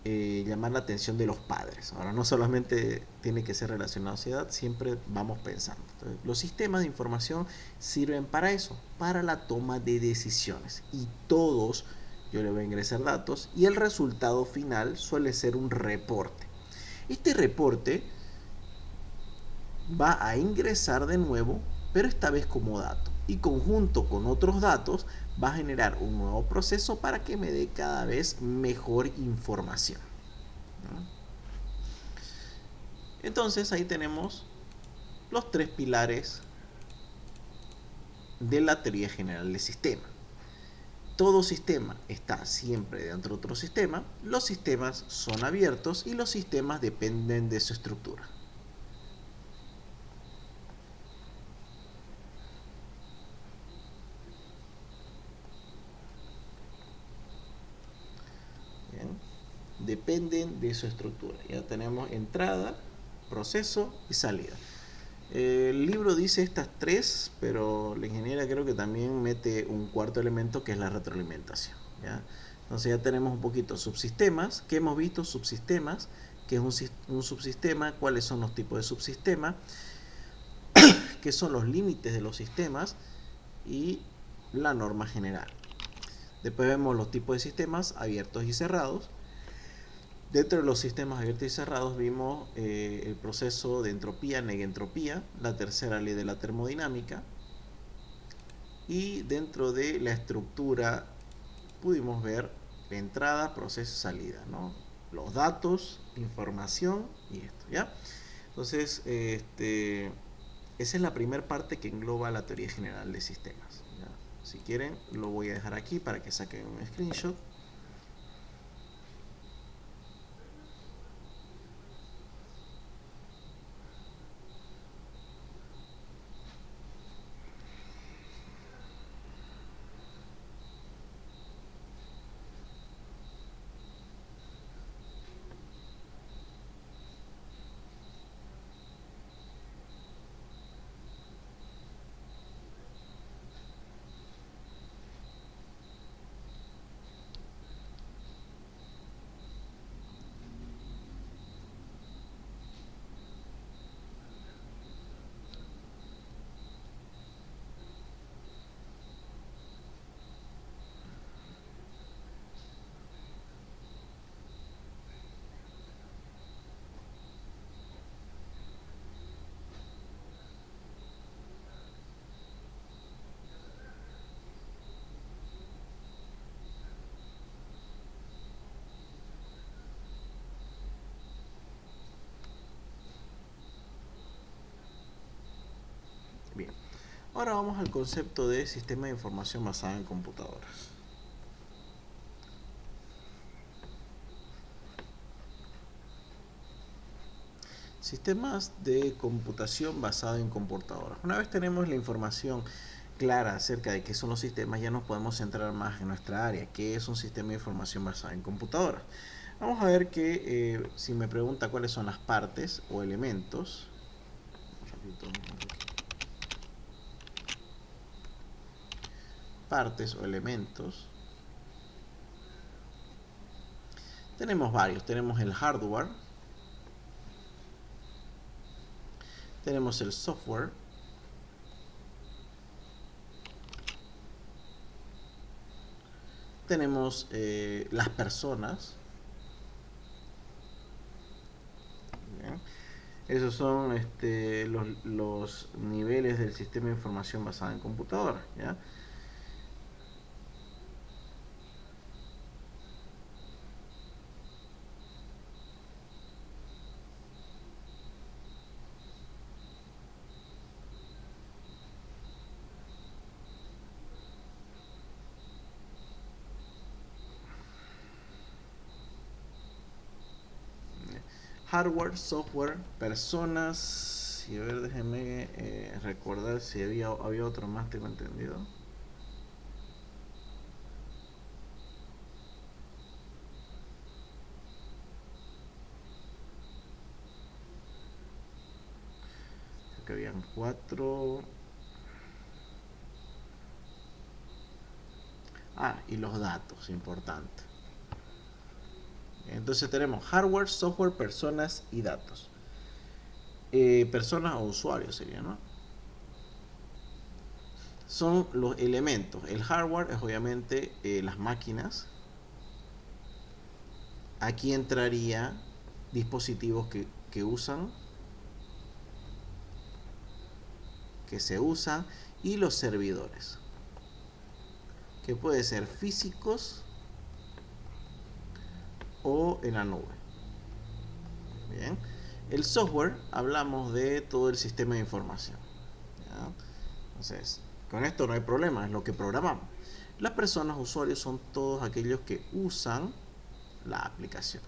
llamar la atención de los padres. Ahora, no solamente tiene que ser relacionado a edad, siempre vamos pensando. Entonces, los sistemas de información sirven para eso, para la toma de decisiones. Y todos, yo le voy a ingresar datos y el resultado final suele ser un reporte. Este reporte va a ingresar de nuevo, pero esta vez como dato. Y conjunto con otros datos va a generar un nuevo proceso para que me dé cada vez mejor información. Entonces ahí tenemos los tres pilares de la teoría general del sistema. Todo sistema está siempre dentro de otro sistema, los sistemas son abiertos y los sistemas dependen de su estructura. Bien. Dependen de su estructura. Ya tenemos entrada, proceso y salida. El libro dice estas tres, pero la ingeniera creo que también mete un cuarto elemento que es la retroalimentación. ¿Ya? Entonces ya tenemos un poquito subsistemas, que hemos visto subsistemas, que es un subsistema, cuáles son los tipos de subsistema, qué son los límites de los sistemas y la norma general. Después vemos los tipos de sistemas abiertos y cerrados. Dentro de los sistemas abiertos y cerrados vimos el proceso de entropía, negentropía, la tercera ley de la termodinámica, y dentro de la estructura pudimos ver la entrada, proceso, salida, ¿no? Los datos, información y esto, ¿ya? Entonces, esa es la primera parte que engloba la teoría general de sistemas, ¿ya? Si quieren, lo voy a dejar aquí para que saquen un screenshot. Ahora vamos al concepto de sistema de información basado en computadoras. Sistemas de computación basado en computadoras. Una vez tenemos la información clara acerca de qué son los sistemas, ya nos podemos centrar más en nuestra área, que es un sistema de información basado en computadoras. Vamos a ver que si me pregunta cuáles son las partes o elementos, tenemos varios. Tenemos el hardware, tenemos el software, tenemos las personas. ¿Bien? Esos son los niveles del sistema de información basada en computadoras, ¿ya? Hardware, software, personas. Y a ver, déjenme recordar si había otro más, tengo entendido. Que habían 4. Y los datos, importante. Entonces tenemos hardware, software, personas y datos. Personas o usuarios sería, ¿no? Son los elementos. El hardware es obviamente las máquinas. Aquí entraría dispositivos que usan, que se usan, y los servidores, que pueden ser físicos o en la nube. Bien. El software, hablamos de todo el sistema de información. ¿Ya? Entonces, con esto no hay problema, es lo que programamos. Las personas, usuarios, son todos aquellos que usan la aplicación.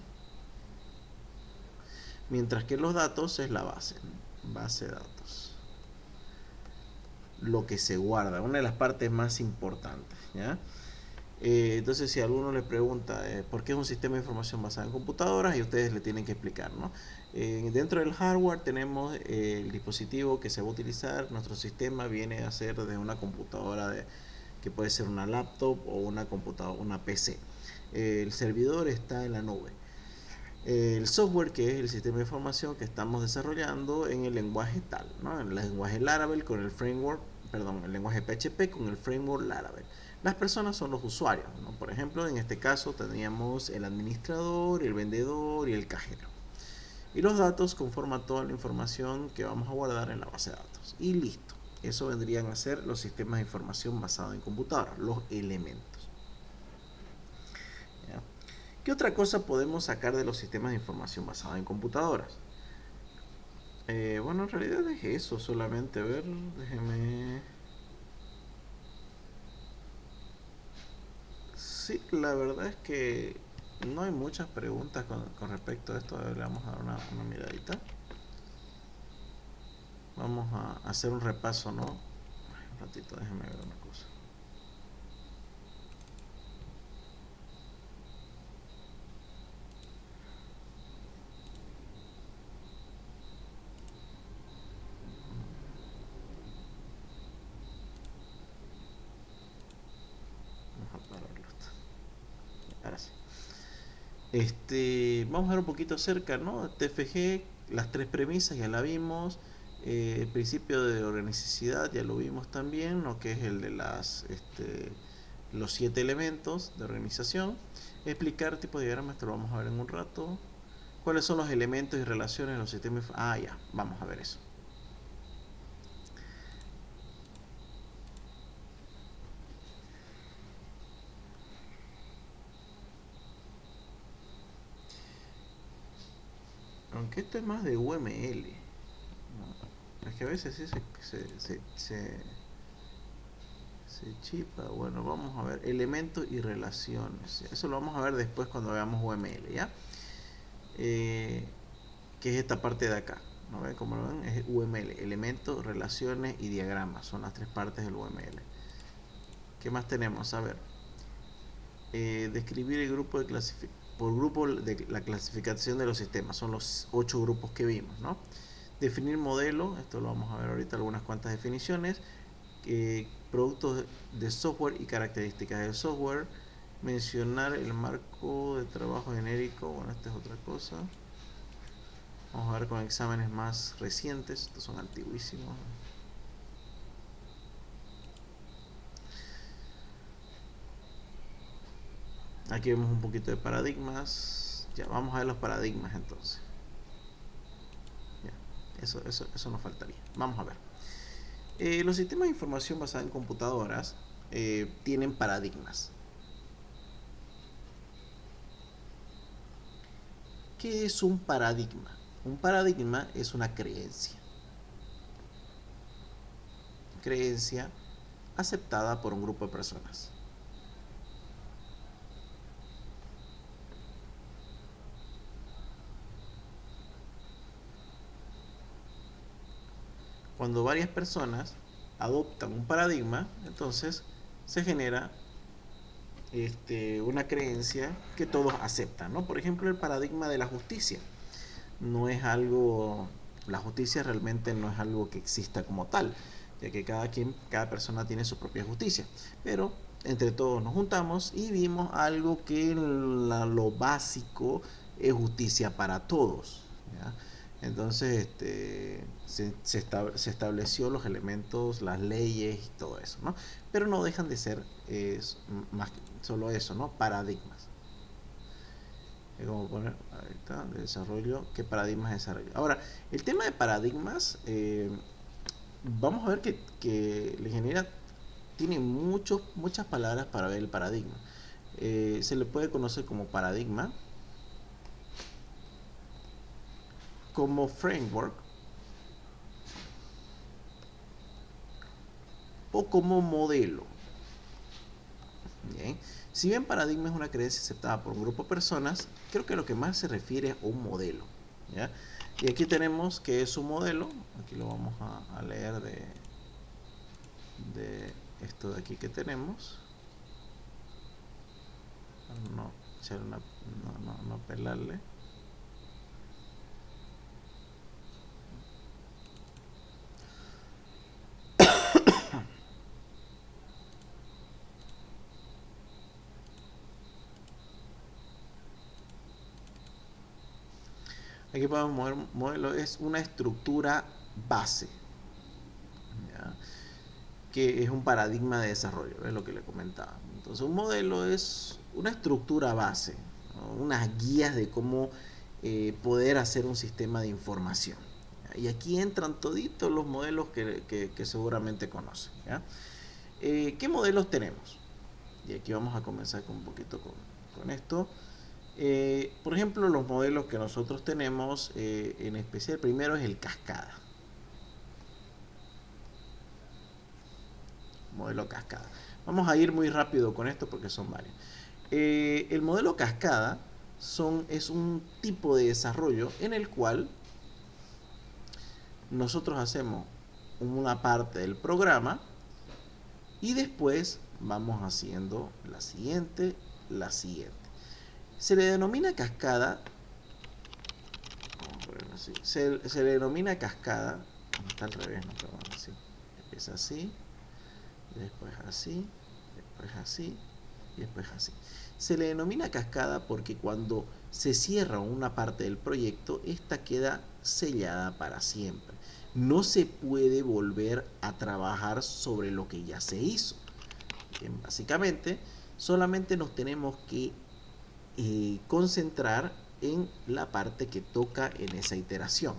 Mientras que los datos es la base de datos. Lo que se guarda, una de las partes más importantes, ¿ya? Entonces, si a alguno le pregunta por qué es un sistema de información basado en computadoras, y ustedes le tienen que explicar, ¿no? Dentro del hardware tenemos el dispositivo que se va a utilizar. Nuestro sistema viene a ser de una computadora que puede ser una laptop o una computadora, una PC. El servidor está en la nube. El software, que es el sistema de información que estamos desarrollando en el lenguaje tal, ¿no? En el lenguaje Laravel con el framework, perdón, el lenguaje PHP con el framework Laravel. Las personas son los usuarios, ¿no? Por ejemplo, en este caso teníamos el administrador, el vendedor y el cajero. Y los datos conforman toda la información que vamos a guardar en la base de datos. Y listo. Eso vendrían a ser los sistemas de información basados en computadoras, los elementos. ¿Ya? ¿Qué otra cosa podemos sacar de los sistemas de información basados en computadoras? Bueno, en realidad es eso, solamente. A ver, déjeme. Sí, la verdad es que no hay muchas preguntas con respecto a esto. A ver, le vamos a dar una miradita. Vamos a hacer un repaso, ¿no? Un ratito, déjeme ver una cosa. Vamos a pararlo. Ahora sí. Vamos a ver un poquito acerca, ¿no? TFG, las tres premisas ya la vimos. El principio de organicidad ya lo vimos también, ¿no? Que es el de los 7 elementos de organización. Explicar tipo de diagrama, esto lo vamos a ver en un rato. ¿Cuáles son los elementos y relaciones en los sistemas? Ya, vamos a ver eso. Aunque esto es más de UML, ¿no? Es que a veces sí se Se chipa, bueno, vamos a ver elementos y relaciones. Eso lo vamos a ver después cuando veamos UML, ¿ya? Que es esta parte de acá. ¿No ven? Como lo ven, es UML, elementos, relaciones y diagramas. Son las tres partes del UML. ¿Qué más tenemos? A ver, describir el grupo de por grupo de la clasificación de los sistemas. Son los 8 grupos que vimos, ¿no? Definir modelo, esto lo vamos a ver ahorita, algunas cuantas definiciones. Productos de software y características del software. Mencionar el marco de trabajo genérico. Bueno, esta es otra cosa. Vamos a ver con exámenes más recientes. Estos son antiguísimos. Aquí vemos un poquito de paradigmas. Ya, vamos a ver los paradigmas entonces. Ya, eso nos faltaría. Vamos a ver. Los sistemas de información basados en computadoras tienen paradigmas. ¿Qué es un paradigma? Un paradigma es una creencia. Creencia aceptada por un grupo de personas. Cuando varias personas adoptan un paradigma, entonces se genera una creencia que todos aceptan, ¿no? Por ejemplo, el paradigma de la justicia. No es algo, la justicia realmente no es algo que exista como tal, ya que cada persona tiene su propia justicia. Pero entre todos nos juntamos y vimos algo que lo básico es justicia para todos, ¿ya? Entonces se estableció los elementos, las leyes y todo eso, ¿no? Pero no dejan de ser más que solo eso, ¿no? Paradigmas. Como poner, ahí está, de desarrollo, qué paradigmas de desarrollo. Ahora, el tema de paradigmas, vamos a ver que la ingeniería tiene muchas palabras para ver el paradigma. Se le puede conocer como paradigma, como framework o como modelo. Bien. Si bien paradigma es una creencia aceptada por un grupo de personas, creo que lo que más se refiere es a un modelo, ¿ya? Y aquí tenemos que es un modelo. Aquí lo vamos a leer de esto de aquí que tenemos. No pelarle. Aquí podemos ver modelo, es una estructura base, ¿ya? Que es un paradigma de desarrollo, es lo que le comentaba. Entonces un modelo es una estructura base, ¿no? Unas guías de cómo poder hacer un sistema de información, ¿ya? Y aquí entran toditos los modelos que seguramente conocen, ¿ya? ¿Qué modelos tenemos? Y aquí vamos a comenzar con un poquito con esto. Por ejemplo, los modelos que nosotros tenemos, en especial, primero es el cascada. Modelo cascada. Vamos a ir muy rápido con esto porque son varios. El modelo cascada es un tipo de desarrollo en el cual nosotros hacemos una parte del programa y después vamos haciendo la siguiente. Se le denomina cascada. Vamos a ponerlo así. Se le denomina cascada. Está al revés, no, perdón, así. Empieza así, después así, después así y después así. Se le denomina cascada porque cuando se cierra una parte del proyecto, esta queda sellada para siempre. No se puede volver a trabajar sobre lo que ya se hizo. Bien, básicamente, solamente nos tenemos que concentrar en la parte que toca en esa iteración.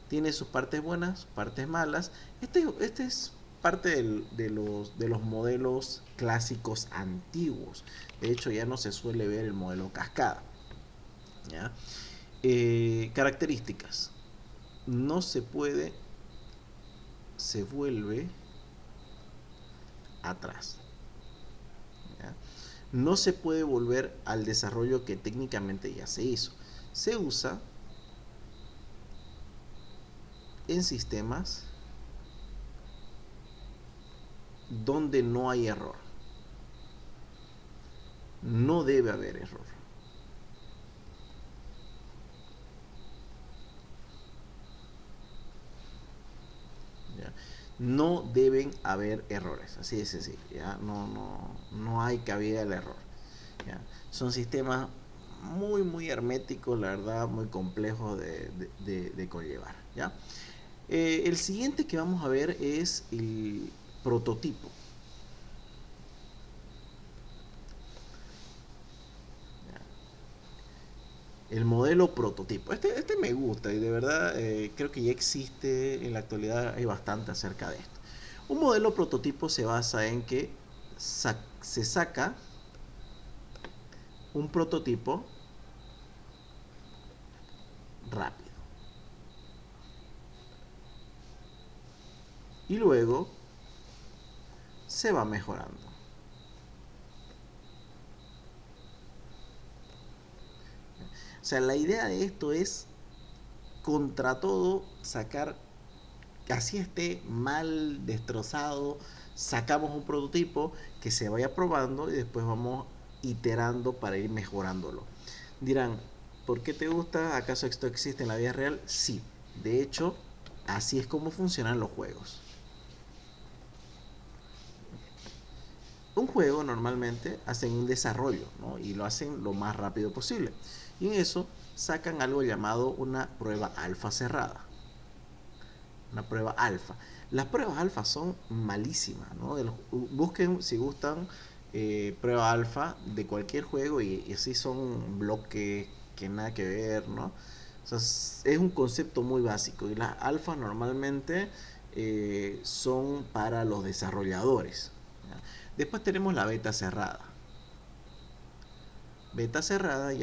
Tiene sus partes buenas, partes malas. Este es parte de los modelos clásicos antiguos. De hecho, ya no se suele ver el modelo cascada, ¿ya? Características. No se puede, se vuelve atrás. ¿Ya? No se puede volver al desarrollo que técnicamente ya se hizo. Se usa en sistemas donde no hay error. No debe haber error. ¿Ya? No deben haber errores, así de sencillo. ¿Ya? No hay cabida al error. ¿Ya? Son sistemas muy herméticos, la verdad, muy complejos de conllevar. ¿Ya? El siguiente que vamos a ver es el prototipo. El modelo prototipo. Este me gusta y de verdad creo que ya existe en la actualidad, hay bastante acerca de esto. Un modelo prototipo se basa en que se saca un prototipo rápido y luego se va mejorando. O sea, la idea de esto es contra todo sacar, que así esté mal, destrozado, sacamos un prototipo que se vaya probando y después vamos iterando para ir mejorándolo. Dirán, ¿por qué te gusta? ¿Acaso esto existe en la vida real? Sí, de hecho, así es como funcionan los juegos. Un juego normalmente hacen un desarrollo, ¿no? Y lo hacen lo más rápido posible. Y en eso sacan algo llamado una prueba alfa cerrada. Una prueba alfa. Las pruebas alfa son malísimas, ¿no? Busquen si gustan prueba alfa de cualquier juego y así son bloques que nada que ver, ¿no? O sea, es un concepto muy básico y las alfas normalmente son para los desarrolladores. ¿Ya? Después tenemos la beta cerrada. Beta cerrada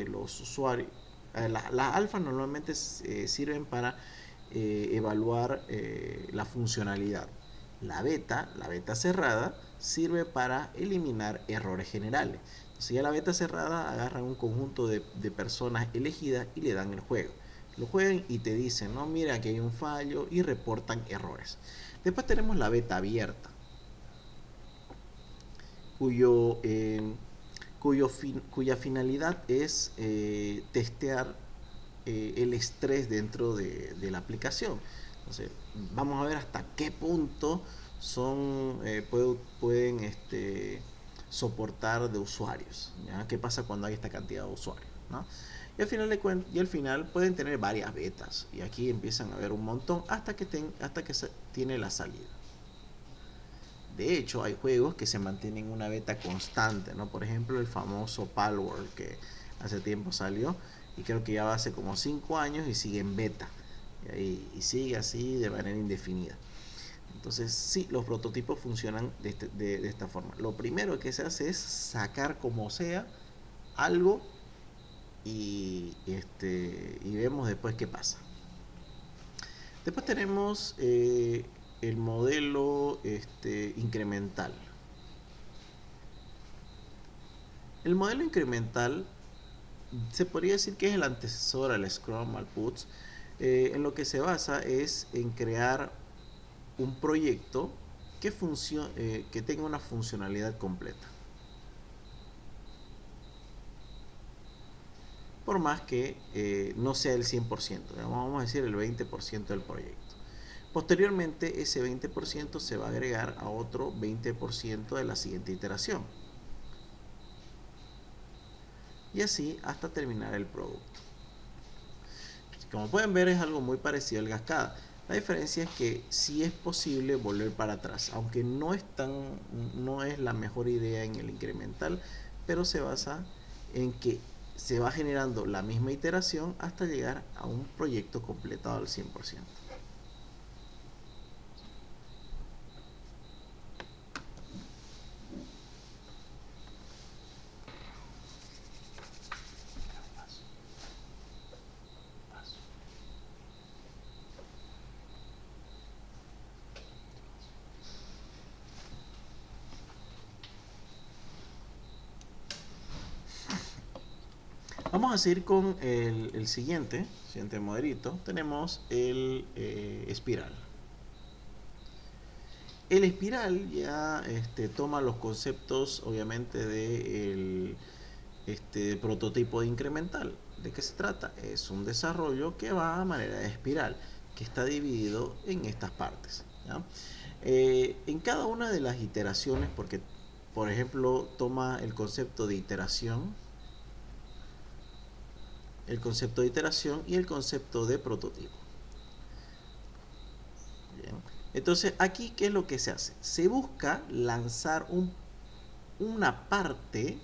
los usuarios, las alfas normalmente sirven para evaluar la funcionalidad. La beta cerrada, sirve para eliminar errores generales. Entonces ya la beta cerrada agarran un conjunto de personas elegidas y le dan el juego. Lo juegan y te dicen, no, mira, aquí hay un fallo y reportan errores. Después tenemos la beta abierta, cuyo, cuya finalidad es testear el estrés dentro de la aplicación. Entonces, vamos a ver hasta qué punto pueden soportar de usuarios. ¿Ya? ¿Qué pasa cuando hay esta cantidad de usuarios? ¿No? Y al final pueden tener varias betas. Y aquí empiezan a ver un montón hasta que se tiene la salida. De hecho, hay juegos que se mantienen en una beta constante, ¿no? Por ejemplo, el famoso Palworld que hace tiempo salió y creo que ya va hace como 5 años y sigue en beta. Y sigue así de manera indefinida. Entonces, sí, los prototipos funcionan de esta forma. Lo primero que se hace es sacar como sea algo y vemos después qué pasa. Después tenemos el modelo incremental. El modelo incremental se podría decir que es el antecesor al Scrum, al PUTS. En lo que se basa es en crear un proyecto que tenga una funcionalidad completa. Por más que no sea el 100%, vamos a decir el 20% del proyecto. Posteriormente, ese 20% se va a agregar a otro 20% de la siguiente iteración. Y así hasta terminar el producto. Como pueden ver, es algo muy parecido al Cascada. La diferencia es que sí es posible volver para atrás, aunque no es la mejor idea en el incremental, pero se basa en que se va generando la misma iteración hasta llegar a un proyecto completado al 100%. Vamos a seguir con el siguiente modelito. Tenemos el espiral. El espiral ya toma los conceptos, obviamente, de prototipo de incremental. ¿De qué se trata? Es un desarrollo que va a manera de espiral, que está dividido en estas partes, ¿ya? En cada una de las iteraciones, porque por ejemplo toma el concepto de iteración y el concepto de prototipo. Bien. Entonces aquí, ¿qué es lo que se hace? Se busca lanzar una parte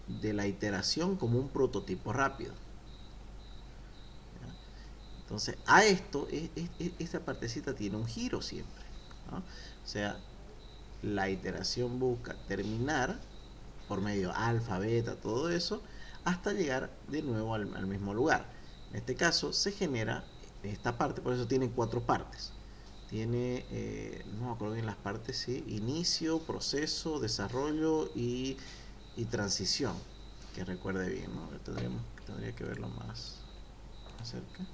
de la iteración como un prototipo rápido. ¿Ya? Entonces, a esto, esta partecita tiene un giro siempre, ¿no? O sea, la iteración busca terminar por medio alfa, beta, todo eso, hasta llegar de nuevo al mismo lugar. En este caso, se genera esta parte, por eso tiene 4 partes. Tiene, no me acuerdo bien las partes, sí, inicio, proceso, desarrollo y transición, que recuerde bien, ¿no? Tendría que verlo más cerca.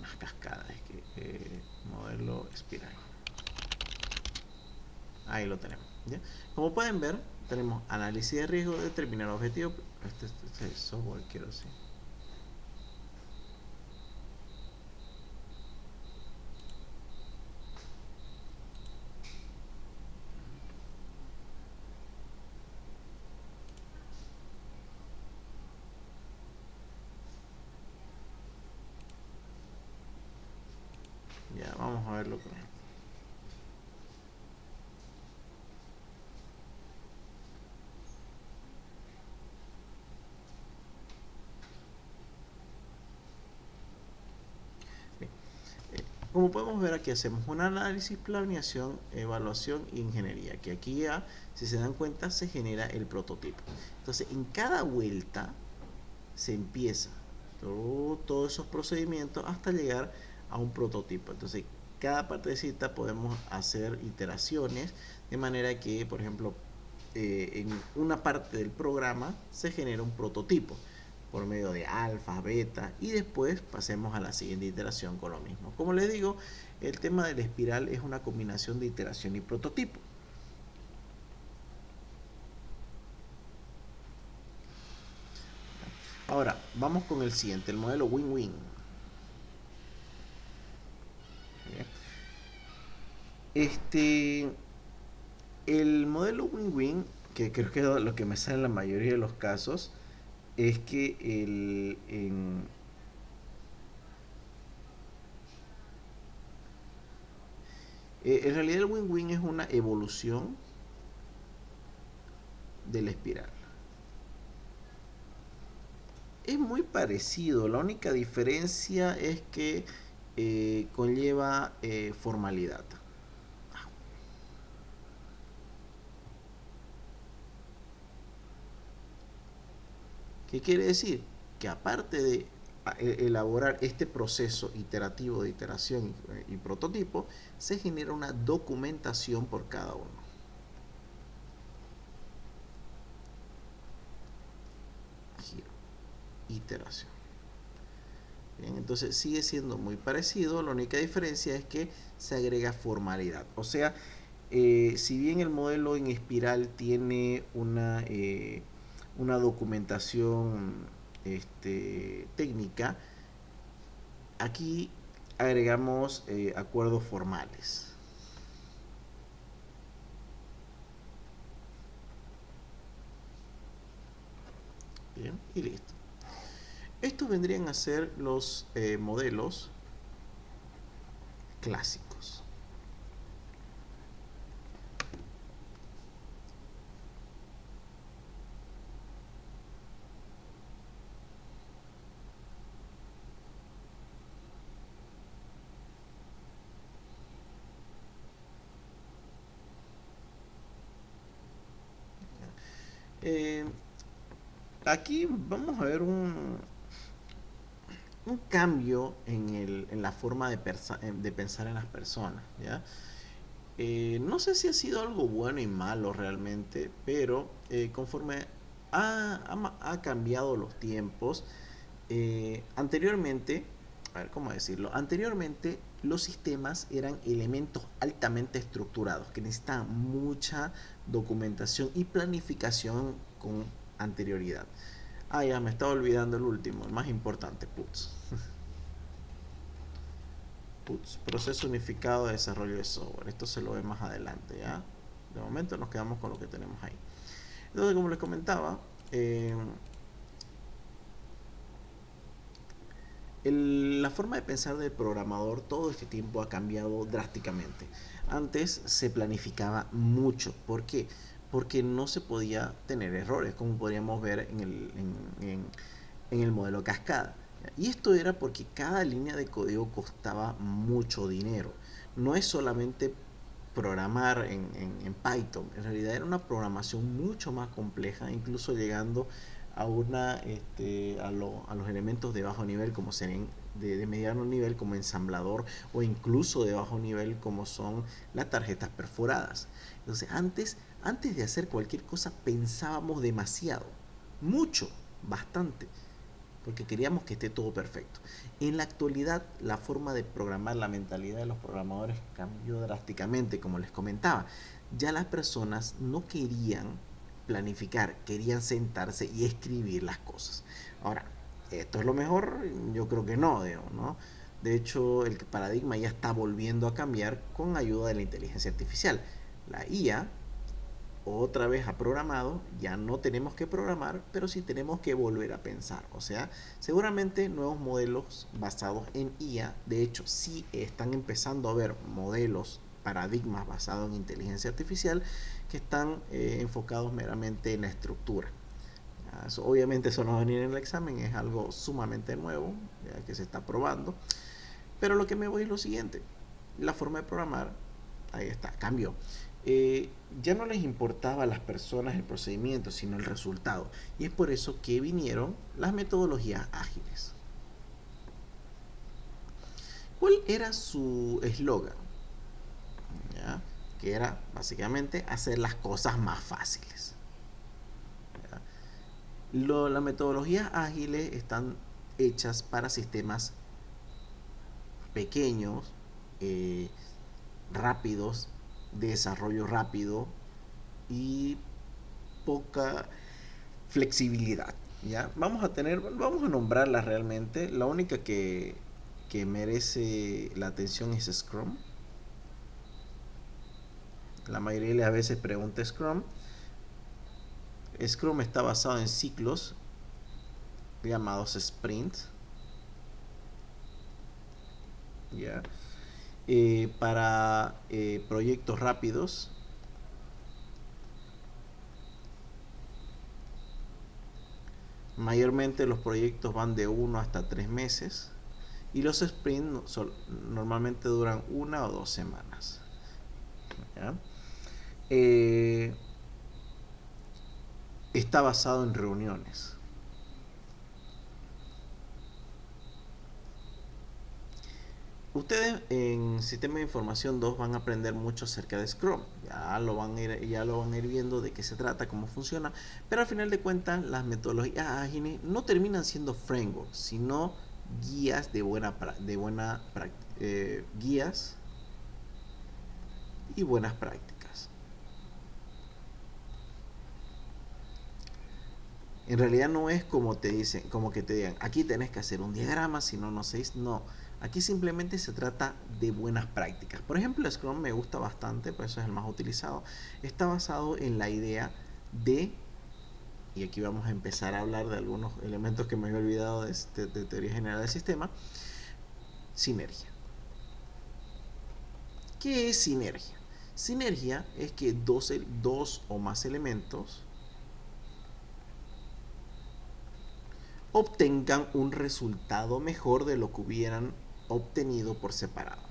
Las cascadas, es que modelo espiral. Ahí lo tenemos, ¿ya? Como pueden ver, tenemos análisis de riesgo, determinar objetivo. Este software quiero decir. Ya, vamos a verlo con esto. Bien. Como podemos ver, aquí hacemos un análisis, planeación, evaluación e ingeniería, que aquí ya, si se dan cuenta, se genera el prototipo. Entonces, en cada vuelta se empieza todos esos procedimientos hasta llegar a un prototipo. Entonces, cada partecita podemos hacer iteraciones de manera que, por ejemplo, en una parte del programa se genera un prototipo por medio de alfa, beta, y después pasemos a la siguiente iteración con lo mismo. Como les digo, el tema del espiral es una combinación de iteración y prototipo. Ahora, vamos con el siguiente, el modelo win-win. El modelo win-win, que creo que es lo que me sale en la mayoría de los casos, es que en realidad el win-win es una evolución de la espiral. Es muy parecido, la única diferencia es que conlleva formalidad. ¿Qué quiere decir? Que aparte de elaborar este proceso iterativo de iteración y prototipo, se genera una documentación por cada uno. Giro, iteración. Bien, entonces sigue siendo muy parecido, la única diferencia es que se agrega formalidad. O sea, si bien el modelo en espiral tiene una documentación técnica, aquí agregamos acuerdos formales. Bien, y listo. Estos vendrían a ser los modelos clásicos. Eh, Aquí vamos a ver un cambio en la forma de pensar en las personas, ¿ya? No sé si ha sido algo bueno y malo realmente, pero conforme ha cambiado los tiempos, anteriormente, a ver cómo decirlo, anteriormente los sistemas eran elementos altamente estructurados que necesitaban mucha documentación y planificación con anterioridad. Ah, ya me estaba olvidando el último, el más importante, PUTS. PUTS, Proceso Unificado de Desarrollo de Software. Esto se lo ve más adelante, ¿ya? De momento nos quedamos con lo que tenemos ahí. Entonces, como les comentaba, la forma de pensar del programador todo este tiempo ha cambiado drásticamente. Antes se planificaba mucho. ¿Por qué? Porque no se podía tener errores, como podríamos ver en el modelo cascada. Y esto era porque cada línea de código costaba mucho dinero. No es solamente programar en Python, en realidad era una programación mucho más compleja, incluso llegando a los elementos de bajo nivel como serían de mediano nivel como ensamblador, o incluso de bajo nivel como son las tarjetas perforadas. Entonces antes de hacer cualquier cosa pensábamos demasiado, mucho, bastante, porque queríamos que esté todo perfecto. En la actualidad, la forma de programar, la mentalidad de los programadores cambió drásticamente, como les comentaba. Ya las personas no querían planificar, querían sentarse y escribir las cosas. Ahora, ¿esto es lo mejor? Yo creo que no, digamos, ¿no? De hecho, el paradigma ya está volviendo a cambiar con ayuda de la inteligencia artificial. La IA otra vez ha programado, ya no tenemos que programar, pero sí tenemos que volver a pensar. O sea, seguramente nuevos modelos basados en IA, de hecho, sí están empezando a haber modelos, paradigmas basados en inteligencia artificial que están enfocados meramente en la estructura. Obviamente eso no va a venir en el examen, es algo sumamente nuevo, ya que se está probando. Pero lo que me voy es lo siguiente, la forma de programar, ahí está, cambió. Ya no les importaba a las personas el procedimiento, sino el resultado. Y es por eso que vinieron las metodologías ágiles. ¿Cuál era su eslogan? Que era básicamente hacer las cosas más fáciles. Las metodologías ágiles están hechas para sistemas pequeños, eh, rápidos, de desarrollo rápido y poca flexibilidad. ¿Ya? Vamos a nombrarlas realmente. La única que merece la atención es Scrum. La mayoría de las veces pregunta Scrum. Scrum está basado en ciclos llamados sprint. ¿Ya? Para proyectos rápidos, mayormente los proyectos van de 1 hasta 3 meses y los sprints normalmente duran 1 o 2 semanas. ¿Ya? Está basado en reuniones. Ustedes en Sistema de Información 2 van a aprender mucho acerca de Scrum. Ya lo van a ir viendo de qué se trata, cómo funciona. Pero al final de cuentas, las metodologías ágiles no terminan siendo frameworks, sino guías guías y buenas prácticas. En realidad no es como te dicen, como que te digan, aquí tenés que hacer un diagrama, si no, no sé. No, aquí simplemente se trata de buenas prácticas. Por ejemplo, Scrum me gusta bastante, por eso es el más utilizado. Está basado en la idea de, y aquí vamos a empezar a hablar de algunos elementos que me había olvidado de teoría general del sistema, sinergia. ¿Qué es sinergia? Sinergia es que dos o más elementos obtengan un resultado mejor de lo que hubieran obtenido por separado.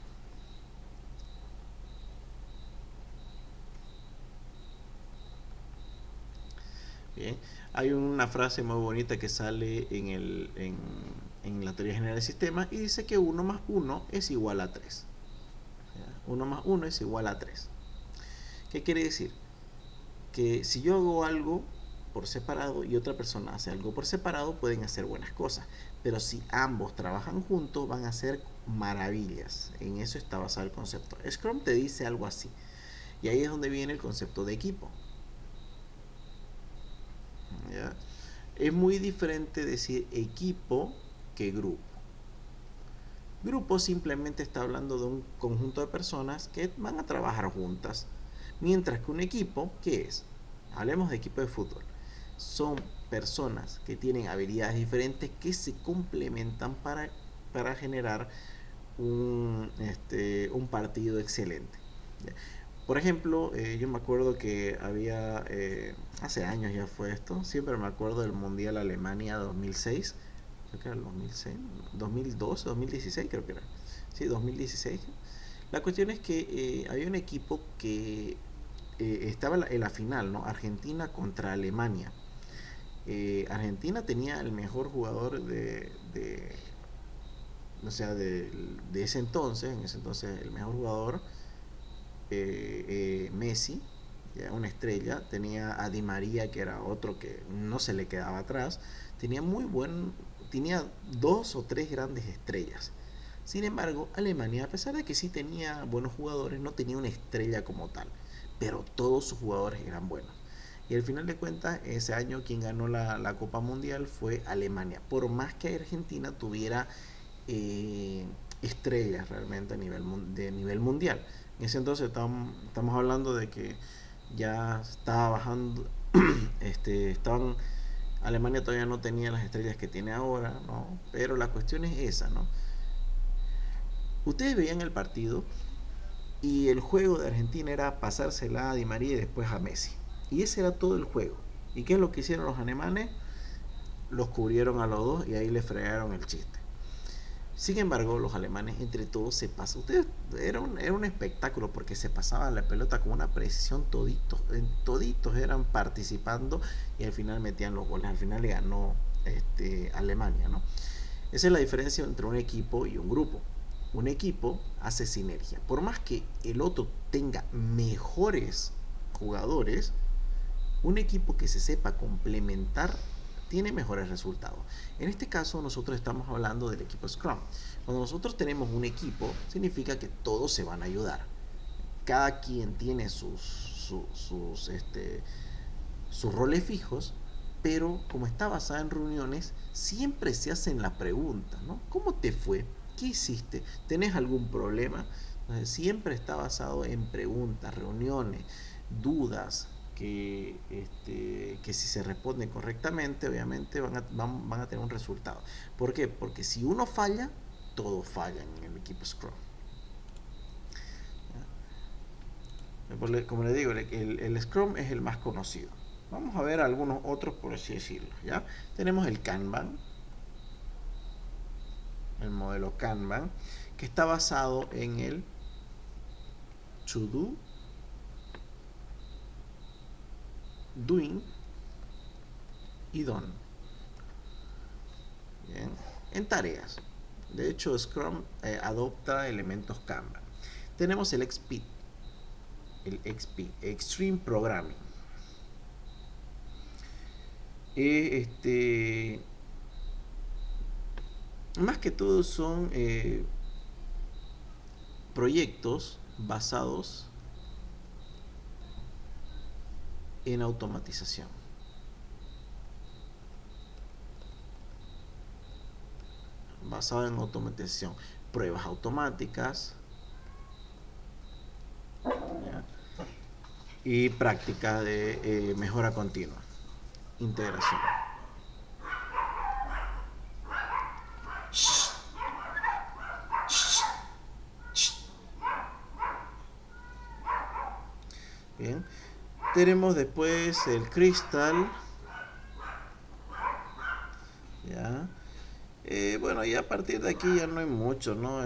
Bien, hay una frase muy bonita que sale en la teoría general del sistema y dice que 1 más 1 es igual a 3. 1 más 1 es igual a 3. ¿Qué quiere decir? Que si yo hago algo por separado y otra persona hace algo por separado, pueden hacer buenas cosas. Pero si ambos trabajan juntos, van a hacer maravillas. En eso está basado el concepto. Scrum te dice algo así. Y ahí es donde viene el concepto de equipo. ¿Ya? Es muy diferente decir equipo que grupo. Grupo simplemente está hablando de un conjunto de personas que van a trabajar juntas. Mientras que un equipo, ¿qué es? Hablemos de equipo de fútbol. Son personas que tienen habilidades diferentes que se complementan para generar un partido excelente. Por ejemplo, yo me acuerdo que había, hace años ya fue esto, siempre me acuerdo del Mundial Alemania 2006, creo que era el 2006, 2012, 2016 creo que era, sí, 2016. La cuestión es que había un equipo que estaba en la final, ¿no? Argentina contra Alemania. Argentina tenía el mejor jugador o sea, de ese entonces, en ese entonces el mejor jugador, Messi, ya una estrella, tenía a Di María, que era otro que no se le quedaba atrás, tenía dos o tres grandes estrellas. Sin embargo, Alemania, a pesar de que sí tenía buenos jugadores, no tenía una estrella como tal, pero todos sus jugadores eran buenos. Y al final de cuentas, ese año quien ganó la Copa Mundial fue Alemania, por más que Argentina tuviera eh, estrellas realmente de nivel mundial. En ese entonces estamos hablando de que ya estaba bajando, Alemania todavía no tenía las estrellas que tiene ahora, ¿no? Pero la cuestión es esa, ¿no? Ustedes veían el partido y el juego de Argentina era pasársela a Di María y después a Messi. Y ese era todo el juego. ¿Y qué es lo que hicieron los alemanes? Los cubrieron a los dos y ahí le fregaron el chiste. Sin embargo, los alemanes entre todos se pasan. Ustedes, era un espectáculo porque se pasaba la pelota con una precisión toditos eran participando y al final metían los goles. Al final le ganó Alemania, ¿no? Esa es la diferencia entre un equipo y un grupo. Un equipo hace sinergia. Por más que el otro tenga mejores jugadores, un equipo que se sepa complementar tiene mejores resultados. En este caso nosotros estamos hablando del equipo Scrum. Cuando nosotros tenemos un equipo, significa que todos se van a ayudar. Cada quien tiene sus roles fijos, pero como está basada en reuniones, siempre se hacen la pregunta, ¿no? ¿Cómo te fue? ¿Qué hiciste? ¿Tenés algún problema? Entonces, siempre está basado en preguntas, reuniones, dudas, que si se responden correctamente, obviamente van a tener un resultado. ¿Por qué? Porque si uno falla, todos fallan en el equipo Scrum. Como le digo, el Scrum es el más conocido. Vamos a ver algunos otros, por así decirlo. ¿Ya? Tenemos el Kanban, el modelo Kanban, que está basado en el To Do, Doing y Done. Bien. En tareas. De hecho, Scrum adopta elementos Kanban. Tenemos el XP, Extreme Programming. Más que todo son proyectos basados en automatización. Basado en automatización. Pruebas automáticas, ¿ya? Y práctica de mejora continua. Integración. Bien. Tenemos después el Crystal. Ya. Bueno, y a partir de aquí ya no hay mucho, ¿no?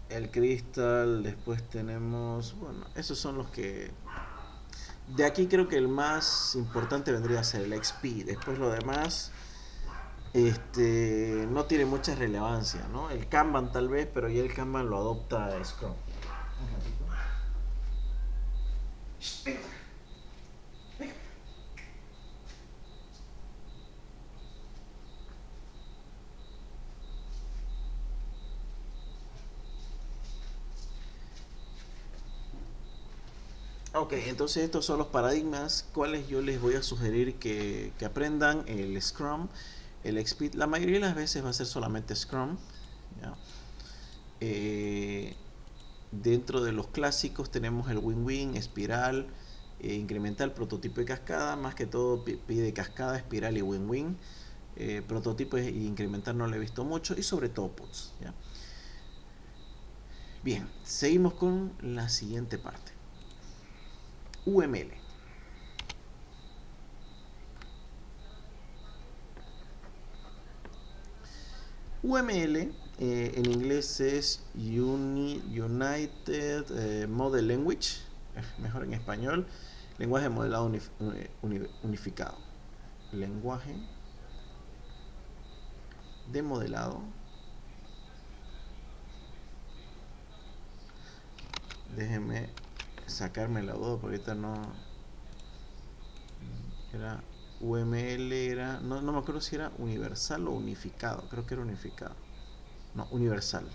El Crystal, después tenemos, bueno, esos son los que... De aquí creo que el más importante vendría a ser el XP. Después lo demás no tiene mucha relevancia, ¿no? El Kanban tal vez, pero ya el Kanban lo adopta Scrum. Un ratito. Ok, entonces estos son los paradigmas, cuales yo les voy a sugerir que aprendan: el Scrum, el XP. La mayoría de las veces va a ser solamente Scrum, ¿ya? Dentro de los clásicos tenemos el Win-Win, espiral, incremental, prototipo y cascada. Más que todo pide cascada, espiral y Win-Win. Prototipo y incremental no lo he visto mucho, y sobre todo POTS, ¿ya? Bien, seguimos con la siguiente parte. UML. UML en inglés es United Model Language, mejor en español, lenguaje de modelado unificado. Lenguaje de modelado. Déjenme sacarme la duda porque ahorita no. Era UML, era. No me acuerdo si era universal o unificado. Creo que era unificado. No, universal.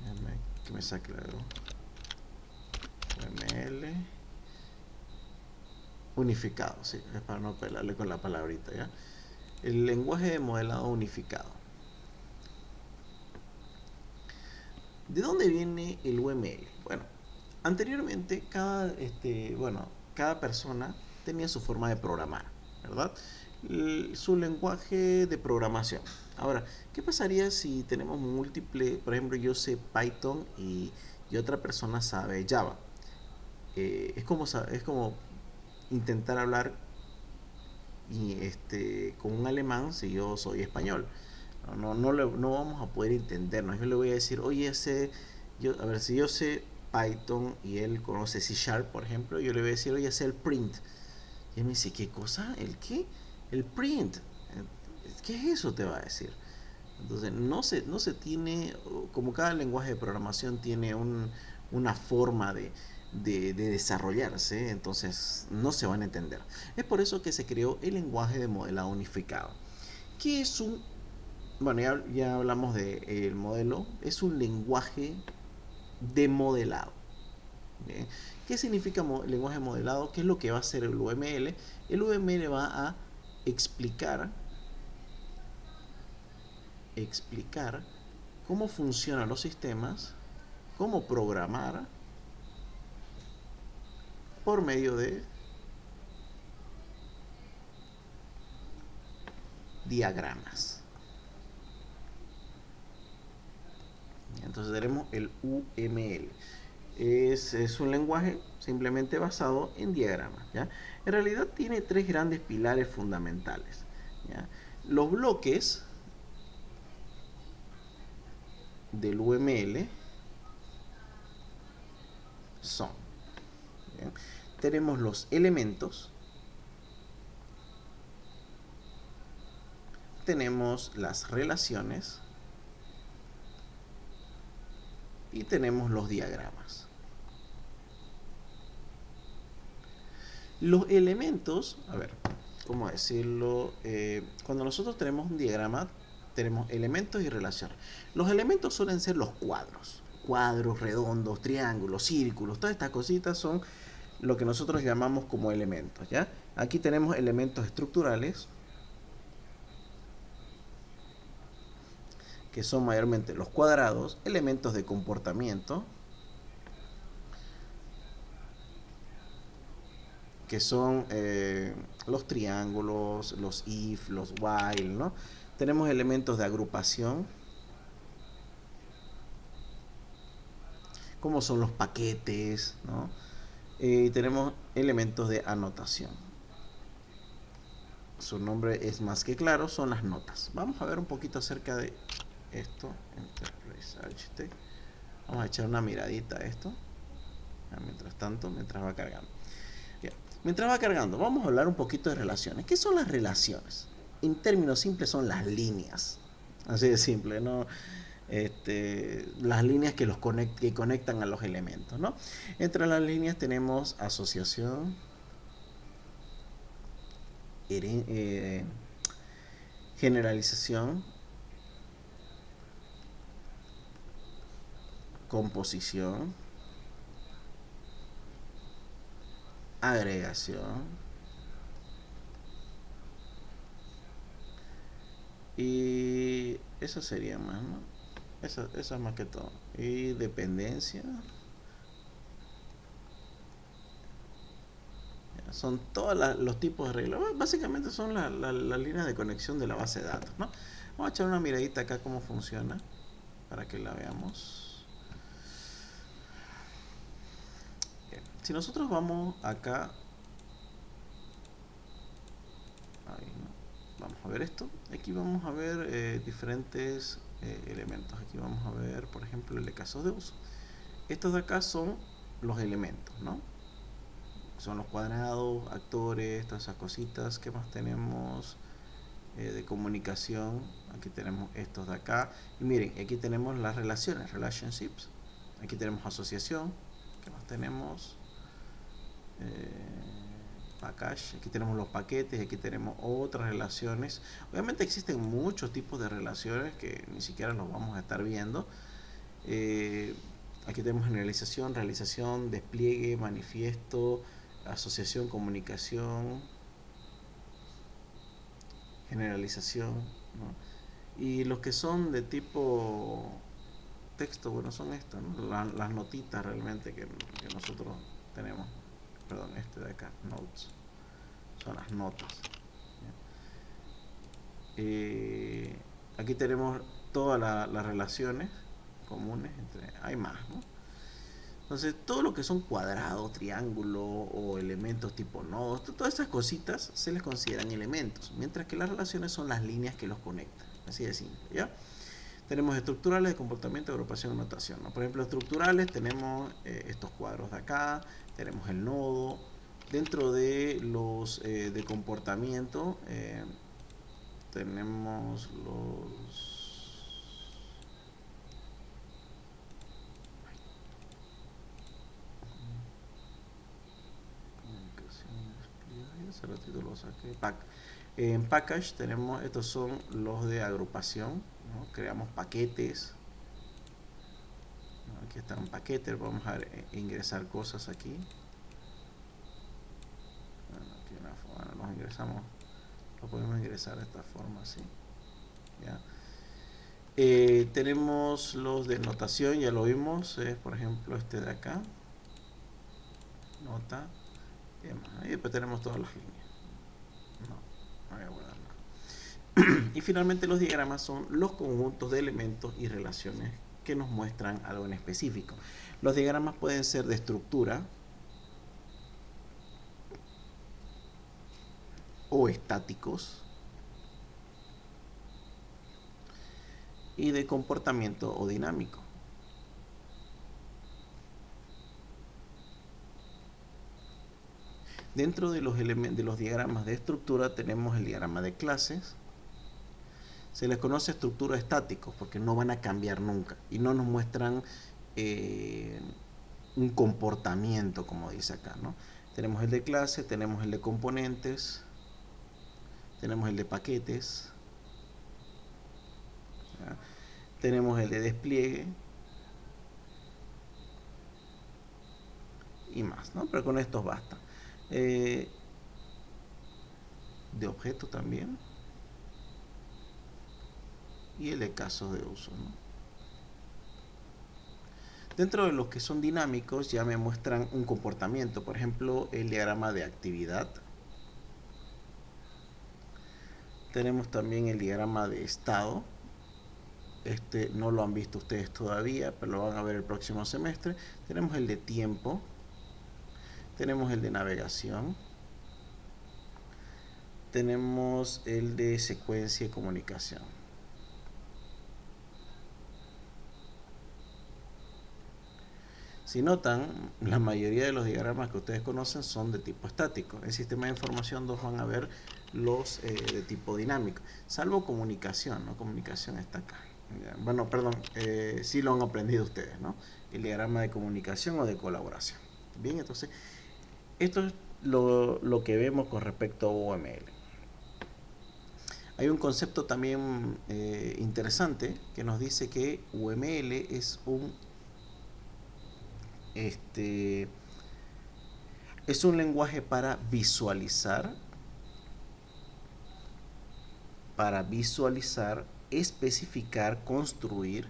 Déjenme que me saque la duda. UML. Unificado, sí, es para no pelarle con la palabrita, ¿ya? El lenguaje de modelado unificado. ¿De dónde viene el UML? Bueno, anteriormente cada persona tenía su forma de programar, ¿verdad? Su lenguaje de programación. Ahora, ¿qué pasaría si tenemos múltiples? Por ejemplo, yo sé Python y otra persona sabe Java. Es como intentar hablar con un alemán si yo soy español. No vamos a poder entendernos. Yo le voy a decir, oye, a ver, si yo sé Python y él conoce C Sharp, por ejemplo, yo le voy a decir, oye, sé el print. Y él me dice, ¿qué cosa? ¿El qué? El print. ¿Qué es eso? Te va a decir. Entonces, no se tiene, como cada lenguaje de programación tiene una forma de desarrollarse, entonces no se van a entender. Es por eso que se creó el lenguaje de modelado unificado. ¿Qué es bueno, ya hablamos del modelo, es un lenguaje de modelado. ¿Bien? ¿Qué significa lenguaje modelado? ¿Qué es lo que va a hacer el UML? El UML va a explicar cómo funcionan los sistemas, cómo programar por medio de diagramas. Entonces tenemos el UML. Es un lenguaje simplemente basado en diagramas, ¿ya? En realidad tiene tres grandes pilares fundamentales, ¿ya? Los bloques del UML son, ¿bien? Tenemos los elementos, tenemos las relaciones y tenemos los diagramas. Los elementos, a ver, ¿cómo decirlo? Cuando nosotros tenemos un diagrama, tenemos elementos y relaciones. Los elementos suelen ser los cuadros. Cuadros, redondos, triángulos, círculos, todas estas cositas son lo que nosotros llamamos como elementos, ¿ya? Aquí tenemos elementos estructurales, que son mayormente los cuadrados, elementos de comportamiento, que son los triángulos, los if, los while, ¿no? Tenemos elementos de agrupación, como son los paquetes, ¿no? Tenemos elementos de anotación. Su nombre es más que claro, son las notas. Vamos a ver un poquito acerca de esto. Enterprise Architect. Vamos a echar una miradita a esto. Mientras tanto, mientras va cargando. Bien. Mientras va cargando, vamos a hablar un poquito de relaciones. ¿Qué son las relaciones? En términos simples son las líneas. Así de simple, ¿no? Las líneas que conectan a los elementos, ¿no? Entre las líneas tenemos asociación, generalización, composición, agregación y eso sería más, ¿no? Eso es más que todo. Y dependencia. Son todos los tipos de reglas. Básicamente son las líneas de conexión de la base de datos, ¿no? Vamos a echar una miradita acá cómo funciona para que la veamos. Bien. Si nosotros vamos acá, ahí, ¿no? Vamos a ver esto. Aquí vamos a ver diferentes elementos. Aquí vamos a ver, por ejemplo, el de casos de uso. Estos de acá son los elementos, ¿no? Son los cuadrados, actores, todas esas cositas. ¿Qué más tenemos? De comunicación. Aquí tenemos estos de acá. Y miren, aquí tenemos las relaciones, relationships. Aquí tenemos asociación. ¿Qué más tenemos? Package. Aquí tenemos los paquetes. Aquí tenemos otras relaciones. Obviamente existen muchos tipos de relaciones que ni siquiera los vamos a estar viendo. Aquí tenemos generalización, realización, despliegue, manifiesto, asociación, comunicación, generalización, ¿no? Y los que son de tipo texto, bueno, son estas, ¿no? Las notitas realmente que nosotros tenemos. Perdón, este de acá, notes, son las notas. Aquí tenemos todas las relaciones comunes entre, hay más, ¿no? Entonces, todo lo que son cuadrados, triángulos o elementos tipo nodos, todas esas cositas se les consideran elementos, mientras que las relaciones son las líneas que los conectan. Así de simple, ¿ya? Tenemos estructurales de comportamiento, agrupación y notación, ¿no? Por ejemplo, estructurales tenemos estos cuadros de acá, tenemos el nodo. Dentro de los de comportamiento tenemos los... Hace ratito lo saqué. En package tenemos, estos son los de agrupación, ¿no? Creamos paquetes. Aquí está un paquete, vamos a ingresar cosas aquí. Bueno, los ingresamos, lo podemos ingresar de esta forma, así. ¿Ya? Tenemos los de notación, ya lo vimos, por ejemplo este de acá, nota, y demás. Y después tenemos todas las líneas. No voy a guardar nada. Y finalmente los diagramas son los conjuntos de elementos y relaciones que nos muestran algo en específico. Los diagramas pueden ser de estructura o estáticos y de comportamiento o dinámico. Dentro de los diagramas de estructura tenemos el diagrama de clases. Se les conoce estructura estáticos porque no van a cambiar nunca y no nos muestran un comportamiento, como dice acá, ¿no? Tenemos el de clase, tenemos el de componentes, tenemos el de paquetes, ¿ya? Tenemos el de despliegue y más, ¿no? Pero con estos basta. De objeto también y el de casos de uso, ¿no? Dentro de los que son dinámicos ya me muestran un comportamiento, por ejemplo el diagrama de actividad. Tenemos también el diagrama de estado. Este no lo han visto ustedes todavía, pero lo van a ver el próximo semestre. Tenemos el de tiempo. Tenemos el de navegación. Tenemos el de secuencia y comunicación. Si notan, la mayoría de los diagramas que ustedes conocen son de tipo estático. En sistema de información 2 van a ver los de tipo dinámico, salvo comunicación, ¿no? Comunicación está acá. Bueno, perdón, sí lo han aprendido ustedes, ¿no? El diagrama de comunicación o de colaboración. Bien, entonces, esto es lo que vemos con respecto a UML. Hay un concepto también interesante que nos dice que UML es es un lenguaje para visualizar, especificar, construir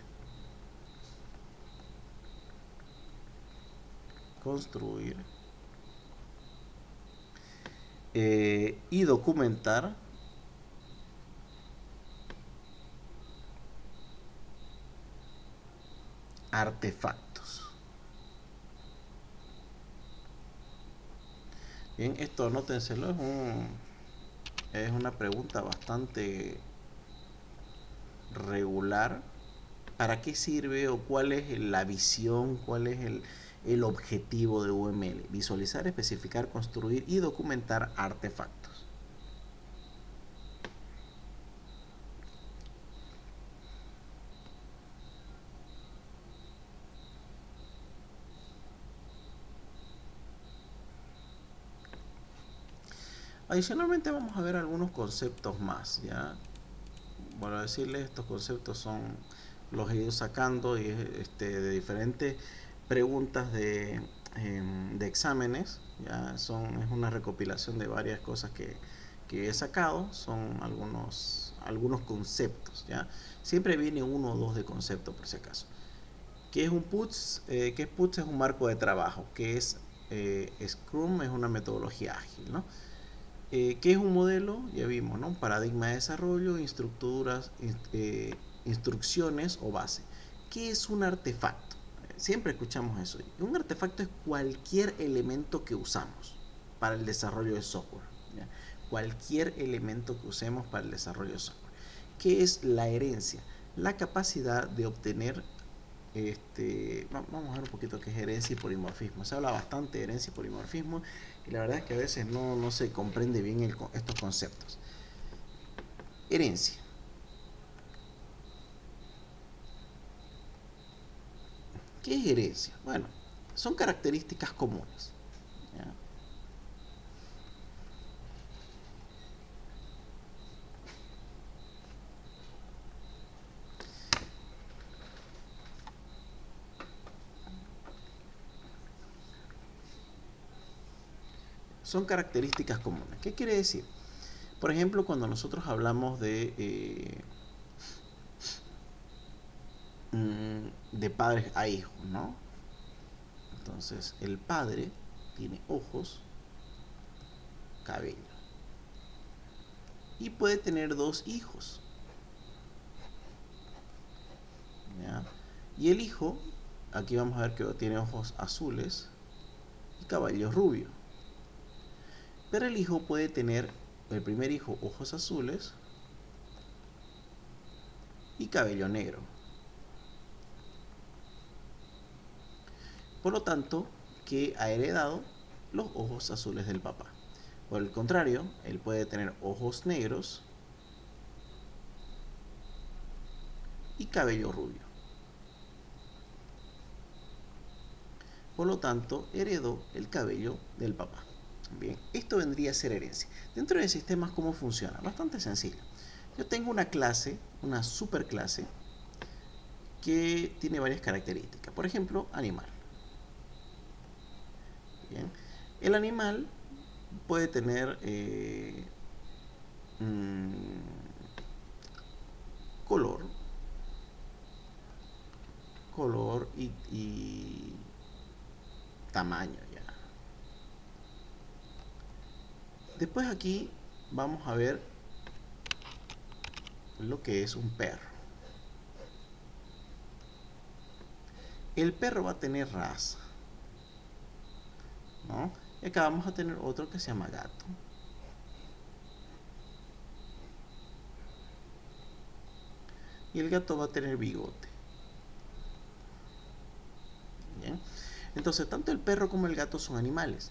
y documentar artefactos. Bien, esto anótenselo, es una pregunta bastante regular. ¿Para qué sirve o cuál es la visión, cuál es el objetivo de UML? Visualizar, especificar, construir y documentar artefactos. Adicionalmente vamos a ver algunos conceptos más, ¿ya? Bueno, decirles, estos conceptos los he ido sacando de diferentes preguntas de exámenes, ya es una recopilación de varias cosas que he sacado, son algunos conceptos, ¿ya? Siempre viene uno o dos de concepto por si acaso. ¿Qué es un PUTS? ¿Qué es PUTS? Es un marco de trabajo. ¿Qué es Scrum? Es una metodología ágil, ¿no? ¿Qué es un modelo? Ya vimos, ¿no? Un paradigma de desarrollo, instrucciones o base. ¿Qué es un artefacto? Siempre escuchamos eso. Un artefacto es cualquier elemento que usamos para el desarrollo de software, ¿ya? Cualquier elemento que usemos para el desarrollo de software. ¿Qué es la herencia? La capacidad de obtener vamos a ver un poquito qué es herencia y polimorfismo. Se habla bastante de herencia y polimorfismo y la verdad es que a veces no se comprende bien estos conceptos. Herencia. ¿Qué es herencia? Bueno, son características comunes, ¿ya? Son características comunes. ¿Qué quiere decir? Por ejemplo, cuando nosotros hablamos de padres a hijos, ¿no? Entonces, el padre tiene ojos, cabello, y puede tener dos hijos, ¿ya? Y el hijo, aquí vamos a ver que tiene ojos azules y cabello rubio. Pero el hijo puede tener, el primer hijo, ojos azules y cabello negro. Por lo tanto, que ha heredado los ojos azules del papá. Por el contrario, él puede tener ojos negros y cabello rubio. Por lo tanto, heredó el cabello del papá. Bien, esto vendría a ser herencia. Dentro de sistemas, ¿cómo funciona? Bastante sencillo. Yo tengo una clase, una superclase, que tiene varias características. Por ejemplo, animal. Bien. El animal puede tener color, y tamaño ya. Después aquí vamos a ver lo que es un perro. El perro va a tener raza, ¿no? Y acá vamos a tener otro que se llama gato. Y el gato va a tener bigote. Bien. Entonces, tanto el perro como el gato son animales.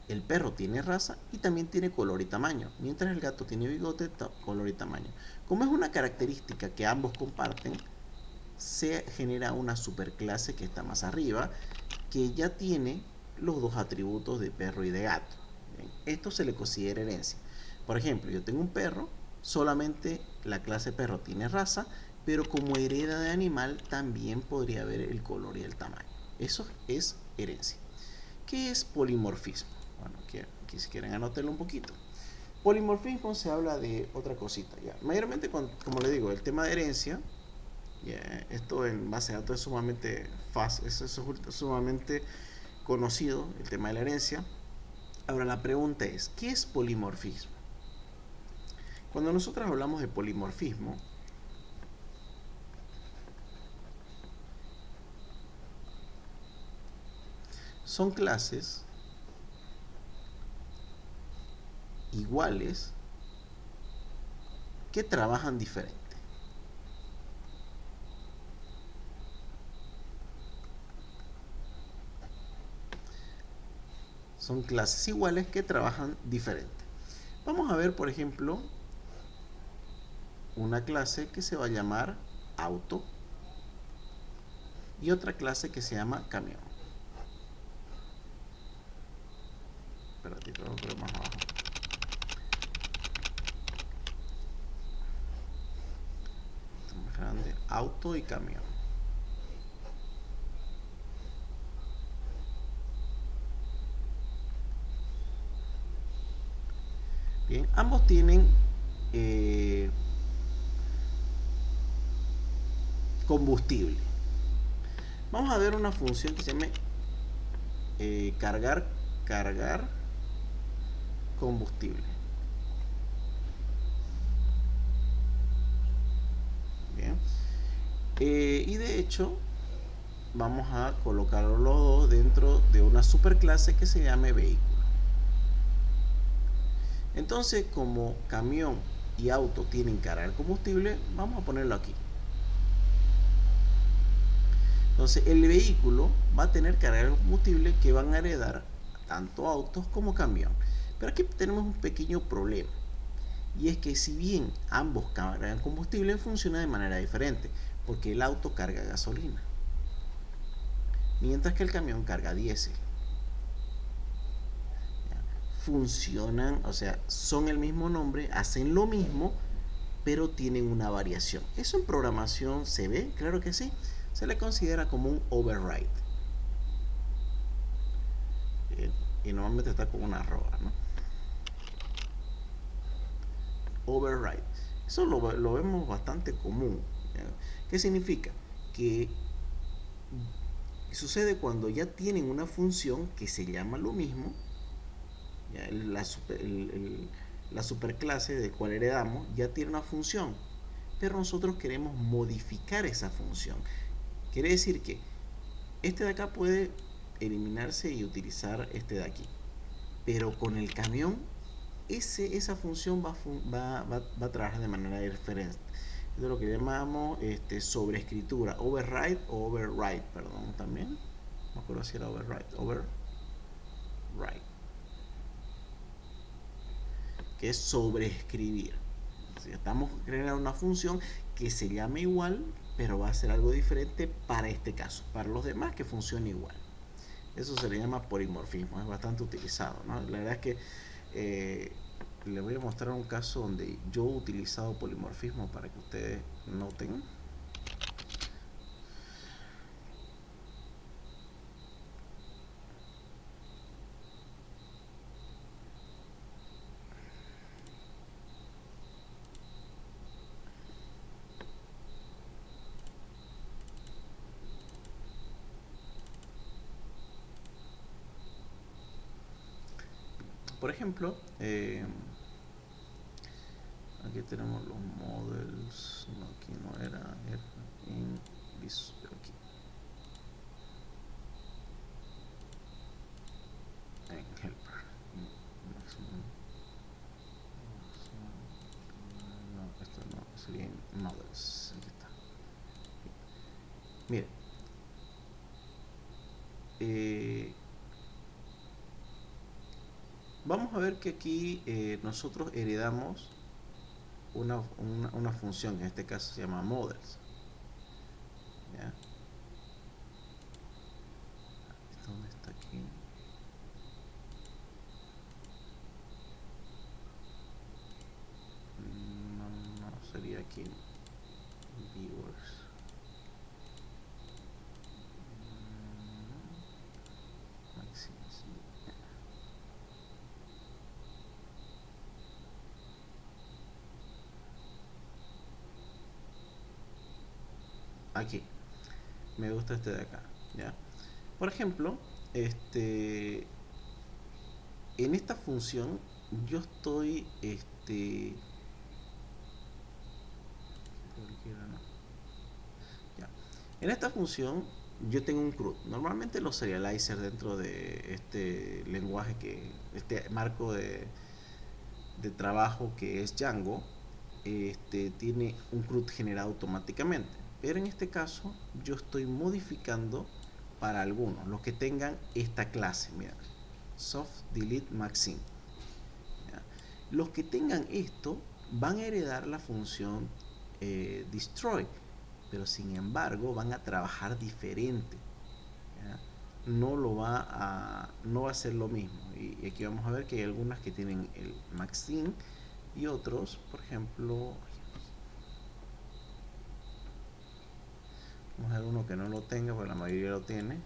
El perro tiene raza y también tiene color y tamaño, mientras el gato tiene bigote, color y tamaño. Como es una característica que ambos comparten, se genera una superclase que está más arriba, que ya tiene los dos atributos de perro y de gato. Bien, esto se le considera herencia. Por ejemplo, yo tengo un perro, solamente la clase perro tiene raza, pero como hereda de animal también podría haber el color y el tamaño. Eso es herencia. ¿Qué es polimorfismo? Bueno, aquí si quieren anótenlo un poquito. Polimorfismo se habla de otra cosita. Ya. Mayormente, como le digo, el tema de herencia, esto en base a datos es sumamente fácil, es sumamente conocido, el tema de la herencia. Ahora la pregunta es, ¿qué es polimorfismo? Cuando nosotros hablamos de polimorfismo, son clases iguales que trabajan diferente. Son clases iguales que trabajan diferente. Vamos a ver, por ejemplo, una clase que se va a llamar auto y otra clase que se llama camión. Espérate, tengo que ver más abajo. Más grande, auto y camión. Bien, ambos tienen combustible. Vamos a ver una función que se llama cargar combustible. Bien. Y de hecho, vamos a colocarlos los dos dentro de una superclase que se llame vehículo. Entonces, como camión y auto tienen cargar combustible, vamos a ponerlo aquí. Entonces, el vehículo va a tener carga de combustible que van a heredar tanto autos como camión. Pero aquí tenemos un pequeño problema. Y es que si bien ambos cargan combustible, funciona de manera diferente. Porque el auto carga gasolina. Mientras que el camión carga diésel. Funcionan, o sea, son el mismo nombre, hacen lo mismo, pero tienen una variación. ¿Eso en programación se ve? Claro que sí. Se le considera como un override. Y normalmente está con una arroba, ¿no? Override. Eso lo vemos bastante común. ¿Ya? ¿Qué significa? Que sucede cuando ya tienen una función que se llama lo mismo, ¿ya? La superclase de cual heredamos ya tiene una función, pero nosotros queremos modificar esa función. Quiere decir que este de acá puede eliminarse y utilizar este de aquí, pero con el camión esa función va a trabajar de manera diferente. Esto es lo que llamamos sobreescritura, override o override, perdón, también. No me acuerdo si era override, que es sobreescribir. Estamos creando una función que se llama igual, pero va a ser algo diferente para este caso. Para los demás que funcione igual. Eso se le llama polimorfismo, es bastante utilizado, ¿no? La verdad es que les voy a mostrar un caso donde yo he utilizado polimorfismo para que ustedes noten. Por ejemplo, aquí tenemos los models. No, aquí no era en aquí. En helper. No, esto no, sería en models. Aquí está. Miren, eh, vamos a ver que aquí nosotros heredamos una función, que en este caso se llama models. ¿Ya? ¿Dónde está aquí? No, sería aquí. Viewers. Maximus. Aquí. Me gusta este de acá. ¿Ya? Por ejemplo, en esta función yo estoy ya. En esta función yo tengo un CRUD. Normalmente los serializers dentro de este lenguaje, este marco de trabajo que es Django, tiene un CRUD generado automáticamente. Pero en este caso yo estoy modificando para algunos, los que tengan esta clase, mira, soft delete maxim. ¿Ya? Los que tengan esto van a heredar la función destroy, pero sin embargo van a trabajar diferente. ¿Ya? No va a ser lo mismo. Y aquí vamos a ver que hay algunas que tienen el maxim y otros, por ejemplo, vamos a ver uno que no lo tenga, porque la mayoría lo tiene.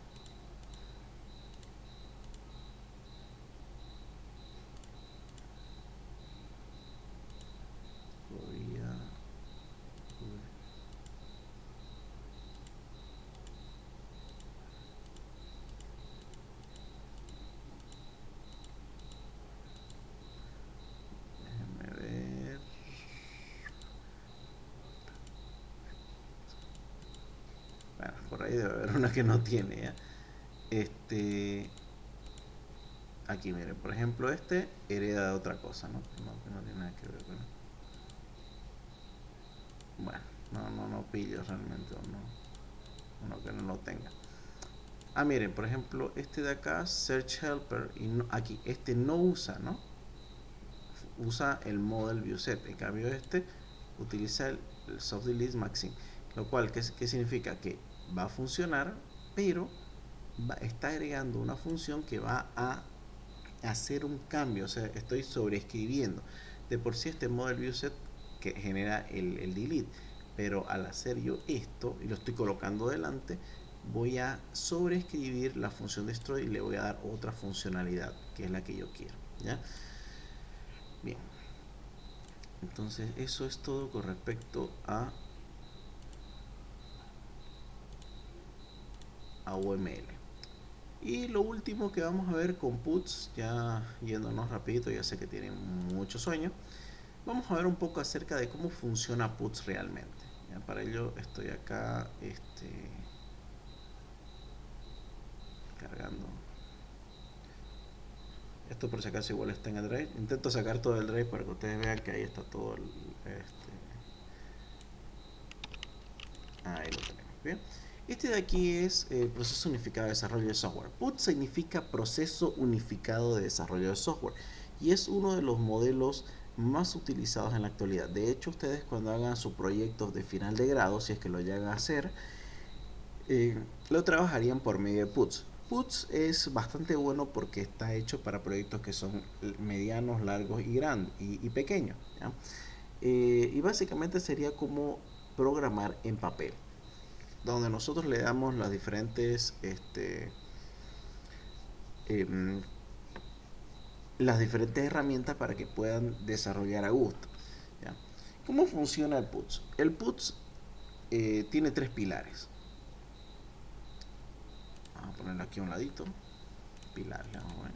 Déjenme ver. Bueno, por ahí debe haber una que no tiene, ¿ya? Aquí miren, por ejemplo, hereda de otra cosa, ¿no? No tiene nada que ver con. Bueno, no pillo realmente uno que no lo tenga. Ah, miren, por ejemplo, este de acá, Search Helper, y aquí, no usa, ¿no? Usa el model viewset. En cambio, utiliza el soft delete maxim. Lo cual, ¿qué significa? Que va a funcionar, pero está agregando una función que va a hacer un cambio. O sea, estoy sobreescribiendo. De por sí este model viewset que genera el delete. Pero al hacer yo esto, y lo estoy colocando delante, voy a sobreescribir la función destroy y le voy a dar otra funcionalidad, que es la que yo quiero. ¿Ya? Bien. Entonces eso es todo con respecto a UML. Y lo último que vamos a ver con puts, ya yéndonos rapidito, ya sé que tienen mucho sueño, vamos a ver un poco acerca de cómo funciona puts realmente. Ya, para ello estoy acá cargando. Esto por si acaso igual está en el drive. Intento sacar todo el drive para que ustedes vean que ahí está todo ahí lo tenemos. Bien. Este de aquí es proceso unificado de desarrollo de software. PUT significa proceso unificado de desarrollo de software y es uno de los modelos más utilizados en la actualidad. De hecho, ustedes cuando hagan sus proyectos de final de grado, si es que lo llegan a hacer, lo trabajarían por medio de PUTs. PUTs es bastante bueno porque está hecho para proyectos que son medianos, largos y grandes y pequeños. ¿Ya? Y básicamente sería como programar en papel, donde nosotros le damos las em, diferentes herramientas para que puedan desarrollar a gusto. ¿Ya? ¿Cómo funciona el PUTS? El PUTS tiene tres pilares. Vamos a ponerlo aquí a un ladito. Pilares, vamos a ver.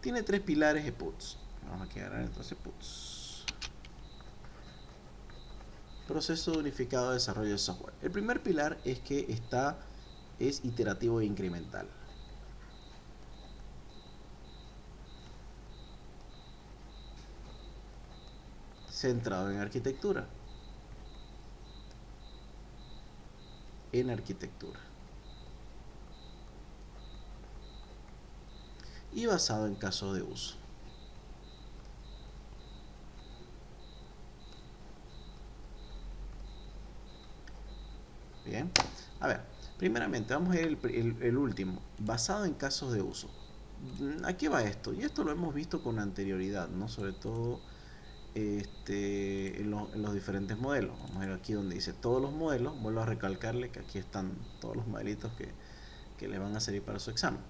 Tiene tres pilares de PUTS. Vamos a quedar entonces PUTS. Proceso unificado de desarrollo de software. El primer pilar es que es iterativo e incremental. Centrado en arquitectura. en arquitectura y basado en casos de uso. Bien, a ver, primeramente vamos a ir el último, basado en casos de uso. ¿A qué va esto? Y esto lo hemos visto con anterioridad, ¿no? Sobre todo en los diferentes modelos. Vamos a ver aquí donde dice todos los modelos. Vuelvo a recalcarle que aquí están todos los modelitos que le van a servir para su examen.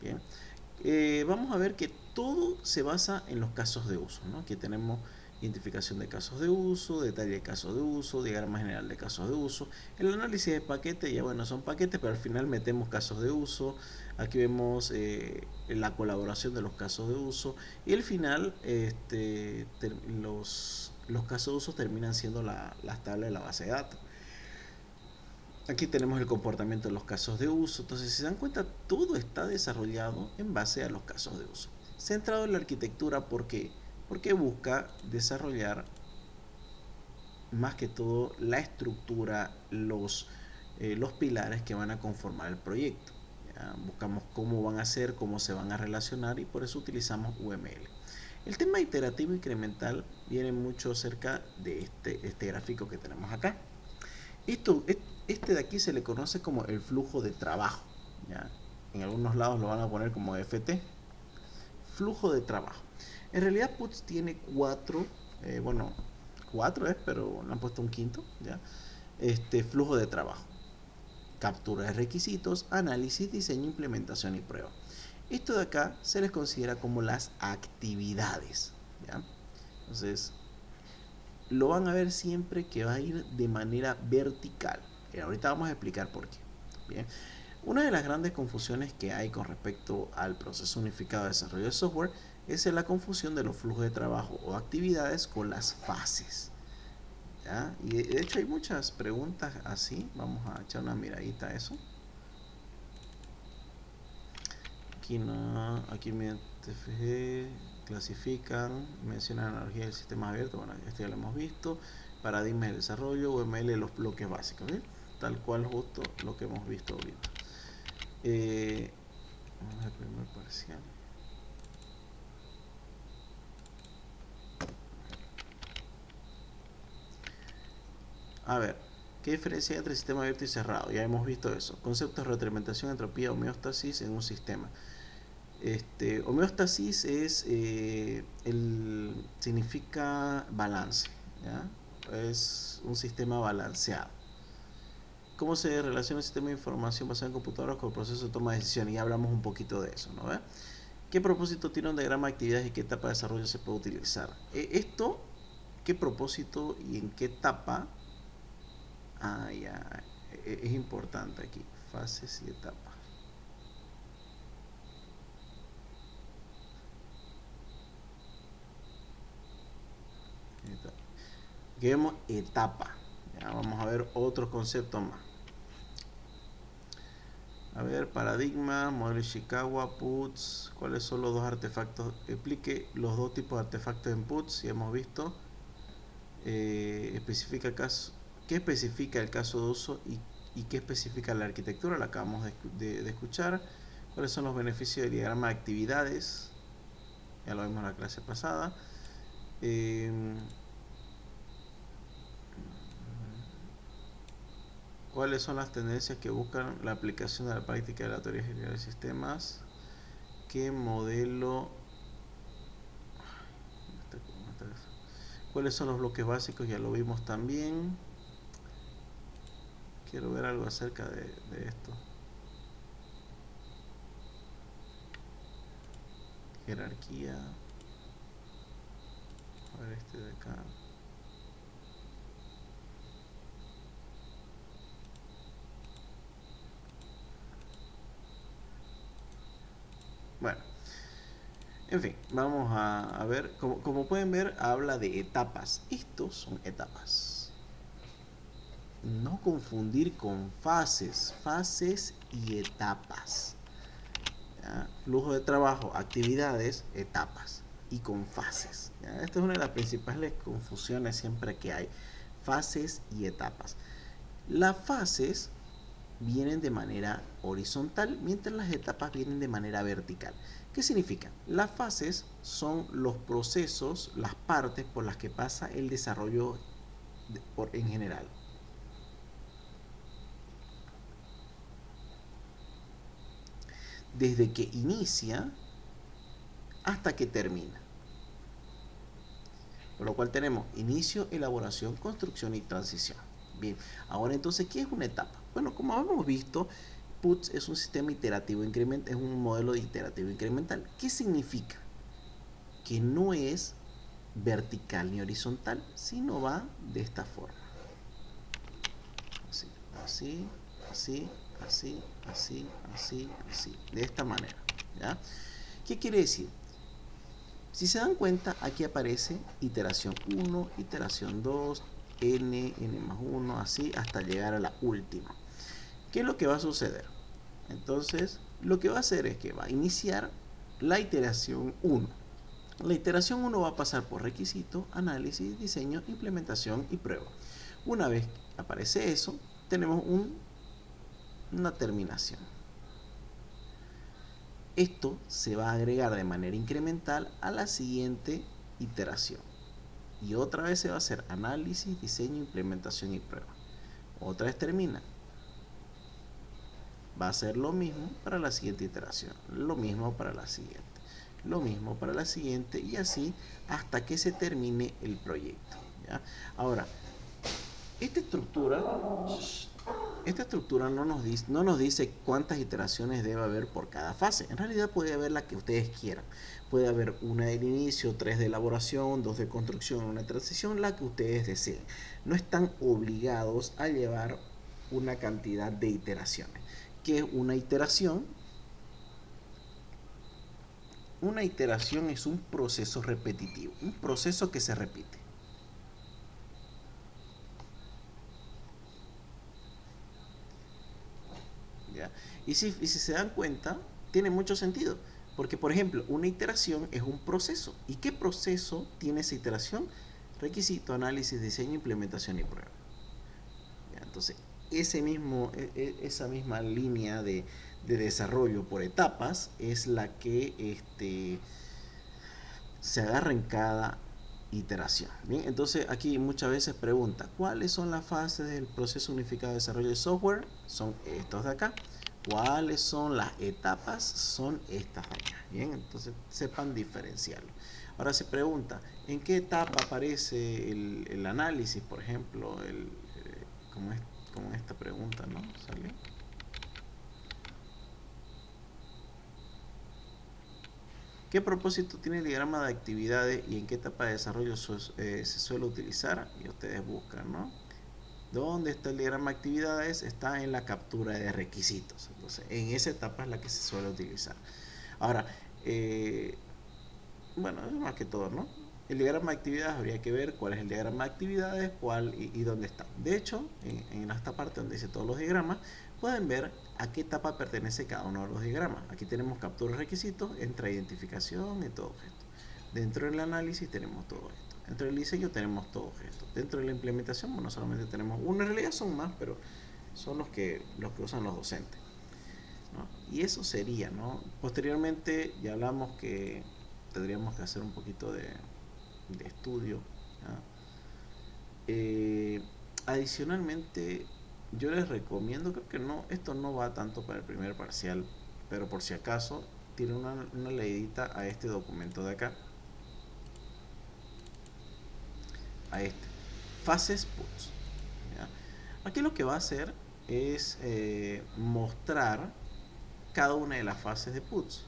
Bien, vamos a ver que todo se basa en los casos de uso, ¿no? Aquí tenemos identificación de casos de uso, detalle de casos de uso, diagrama general de casos de uso. El análisis de paquete, ya bueno, son paquetes, pero al final metemos casos de uso. Aquí vemos la colaboración de los casos de uso. Y al final, los casos de uso terminan siendo las tablas de la base de datos. Aquí tenemos el comportamiento de los casos de uso. Entonces, si se dan cuenta, todo está desarrollado en base a los casos de uso. Centrado en la arquitectura, ¿por qué? Porque busca desarrollar más que todo la estructura, los pilares que van a conformar el proyecto. ¿Ya? Buscamos cómo van a ser, cómo se van a relacionar y por eso utilizamos UML. El tema iterativo incremental viene mucho cerca de este gráfico que tenemos acá. Este de aquí se le conoce como el flujo de trabajo. ¿Ya? En algunos lados lo van a poner como FT. Flujo de trabajo. En realidad PUTS tiene cuatro es, pero le han puesto un quinto, ¿ya? Flujo de trabajo. Captura de requisitos, análisis, diseño, implementación y prueba. Esto de acá se les considera como las actividades, ¿ya? Entonces, lo van a ver siempre que va a ir de manera vertical. Ahorita vamos a explicar por qué. Bien. Una de las grandes confusiones que hay con respecto al proceso unificado de desarrollo de software es la confusión de los flujos de trabajo o actividades con las fases. ¿Ya? Y de hecho hay muchas preguntas así. Vamos a echar una miradita a eso. Aquí no, aquí me TFG clasifican, mencionan analogía del sistema abierto. Bueno, esto ya lo hemos visto. Paradigmas de desarrollo, UML, los bloques básicos, ¿sí? Tal cual justo lo que hemos visto ahorita. Vamos al primer parcial. A ver, ¿qué diferencia hay entre sistema abierto y cerrado? Ya hemos visto eso. Conceptos de retroalimentación, entropía, homeostasis en un sistema. Homeostasis significa balance, ¿ya? Es un sistema balanceado. ¿Cómo se relaciona el sistema de información basado en computadoras con el proceso de toma de decisiones? Y hablamos un poquito de eso, ¿no? ¿Qué propósito tiene un diagrama de actividades y qué etapa de desarrollo se puede utilizar? ¿Qué propósito y en qué etapa? Ya, es importante aquí, fases y etapas. Aquí vemos etapa. Ya, vamos a ver otros conceptos más. A ver, paradigma, modelo Ishikawa, PUTS. ¿Cuáles son los dos artefactos? Explique los dos tipos de artefactos en PUTS, si hemos visto. Especifica el caso. ¿Qué especifica el caso de uso y qué especifica la arquitectura? La acabamos de escuchar. ¿Cuáles son los beneficios del diagrama de actividades? Ya lo vimos en la clase pasada. ¿Cuáles son las tendencias que buscan la aplicación de la práctica de la teoría general de sistemas? ¿Qué modelo? ¿Cuáles son los bloques básicos? Ya lo vimos también. Quiero ver algo acerca de esto. Jerarquía. A ver este de acá. Bueno, en fin, vamos a ver. Como pueden ver, habla de etapas. Estos son etapas. No confundir con fases. Fases y etapas. ¿Ya? Flujo de trabajo, actividades, etapas. Y con fases. ¿Ya? Esta es una de las principales confusiones siempre que hay. Fases y etapas. Las fases vienen de manera horizontal, mientras las etapas vienen de manera vertical. ¿Qué significa? Las fases son los procesos, las partes por las que pasa el desarrollo en general. Desde que inicia hasta que termina. Por lo cual tenemos inicio, elaboración, construcción y transición. Bien, ahora entonces, ¿qué es una etapa? Bueno, como hemos visto, PUTS es un sistema iterativo incremental, es un modelo de iterativo incremental. ¿Qué significa? Que no es vertical ni horizontal, sino va de esta forma. Así, así, así, así, así, así, así, de esta manera. ¿Ya? ¿Qué quiere decir? Si se dan cuenta, aquí aparece iteración 1, iteración 2, n más 1, así hasta llegar a la última. ¿Qué es lo que va a suceder? Entonces, lo que va a hacer es que va a iniciar la iteración 1. La iteración 1 va a pasar por requisito, análisis, diseño, implementación y prueba. Una vez que aparece eso, tenemos una terminación. Esto se va a agregar de manera incremental a la siguiente iteración. Y otra vez se va a hacer análisis, diseño, implementación y prueba. Otra vez termina. Va a ser lo mismo para la siguiente iteración, lo mismo para la siguiente, lo mismo para la siguiente y así hasta que se termine el proyecto. ¿Ya? Ahora, esta estructura no nos dice cuántas iteraciones debe haber por cada fase. En realidad puede haber la que ustedes quieran. Puede haber una del inicio, 3 de elaboración, 2 de construcción, una de transición, la que ustedes deseen. No están obligados a llevar una cantidad de iteraciones. ¿Qué es una iteración? Una iteración es un proceso repetitivo, un proceso que se repite. ¿Ya? Y si se dan cuenta, tiene mucho sentido. Porque, por ejemplo, una iteración es un proceso. ¿Y qué proceso tiene esa iteración? Requisito, análisis, diseño, implementación y prueba. ¿Ya? Entonces, esa misma línea de desarrollo por etapas es la que se agarra en cada iteración. Bien, entonces aquí muchas veces pregunta, ¿cuáles son las fases del proceso unificado de desarrollo de software? Son estos de acá. ¿Cuáles son las etapas? Son estas de acá. Bien, entonces sepan diferenciarlo. Ahora se pregunta, ¿en qué etapa aparece el análisis? Por ejemplo, como esta pregunta, ¿no? ¿Salió? ¿Qué propósito tiene el diagrama de actividades y en qué etapa de desarrollo se suele utilizar? Y ustedes buscan, ¿no? ¿Dónde está el diagrama de actividades? Está en la captura de requisitos. Entonces, en esa etapa es la que se suele utilizar. Ahora, bueno, es más que todo, ¿no? El diagrama de actividades habría que ver cuál es el diagrama de actividades, cuál y dónde está. De hecho, en esta parte donde dice todos los diagramas, pueden ver a qué etapa pertenece cada uno de los diagramas. Aquí tenemos captura de requisitos, entra identificación y todo esto. Dentro del análisis tenemos todo esto. Dentro del diseño tenemos todo esto. Dentro de la implementación, bueno, solamente tenemos uno, en realidad son más, pero son los que usan los docentes, ¿no? Y eso sería, ¿no? Posteriormente ya hablamos que tendríamos que hacer un poquito de estudio. Adicionalmente, yo les recomiendo, creo que no, esto no va tanto para el primer parcial, pero por si acaso, tiene una leidita a este documento de acá, a este, fases PUTS. ¿Ya? Aquí lo que va a hacer es mostrar cada una de las fases de PUTS.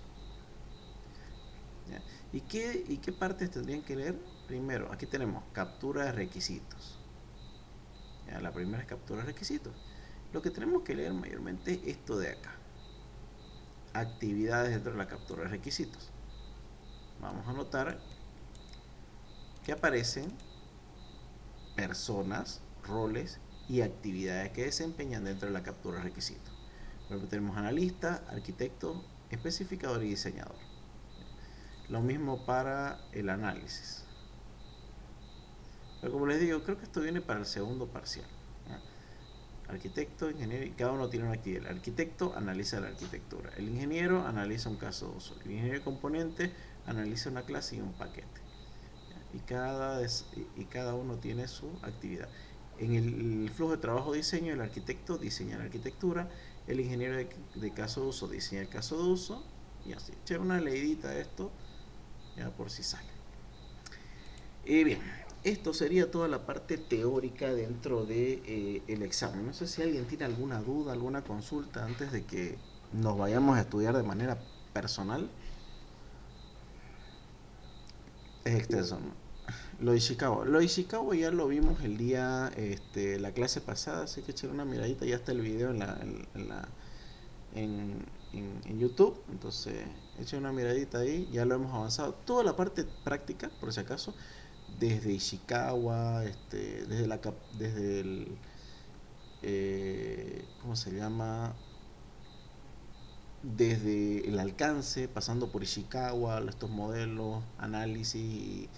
¿Ya? ¿Y qué partes tendrían que leer? Primero, aquí tenemos captura de requisitos. ¿Ya? La primera es captura de requisitos. Lo que tenemos que leer mayormente es esto de acá. Actividades dentro de la captura de requisitos. Vamos a notar que aparecen personas, roles y actividades que desempeñan dentro de la captura de requisitos. Por ejemplo, tenemos analista, arquitecto, especificador y diseñador. Lo mismo para el análisis. Pero como les digo, creo que esto viene para el segundo parcial. Arquitecto, ingeniero, y cada uno tiene una actividad. El arquitecto analiza la arquitectura, el ingeniero analiza un caso de uso, el ingeniero de componente analiza una clase y un paquete. Y cada uno tiene su actividad. En el flujo de trabajo diseño, el arquitecto diseña la arquitectura, el ingeniero de caso de uso diseña el caso de uso, y así. Echa una leidita a esto, ya por si sale. Y bien, esto sería toda la parte teórica dentro de el examen. No sé si alguien tiene alguna duda, alguna consulta antes de que nos vayamos a estudiar de manera personal. Es extenso, ¿no? Lo de Chicago. Lo de Chicago ya lo vimos el día, la clase pasada, así que echar una miradita, ya está el video en YouTube, entonces echen una miradita ahí, ya lo hemos avanzado. Toda la parte práctica, por si acaso, desde Ishikawa, desde el, ¿cómo se llama? Desde el alcance, pasando por Ishikawa, estos modelos, análisis y,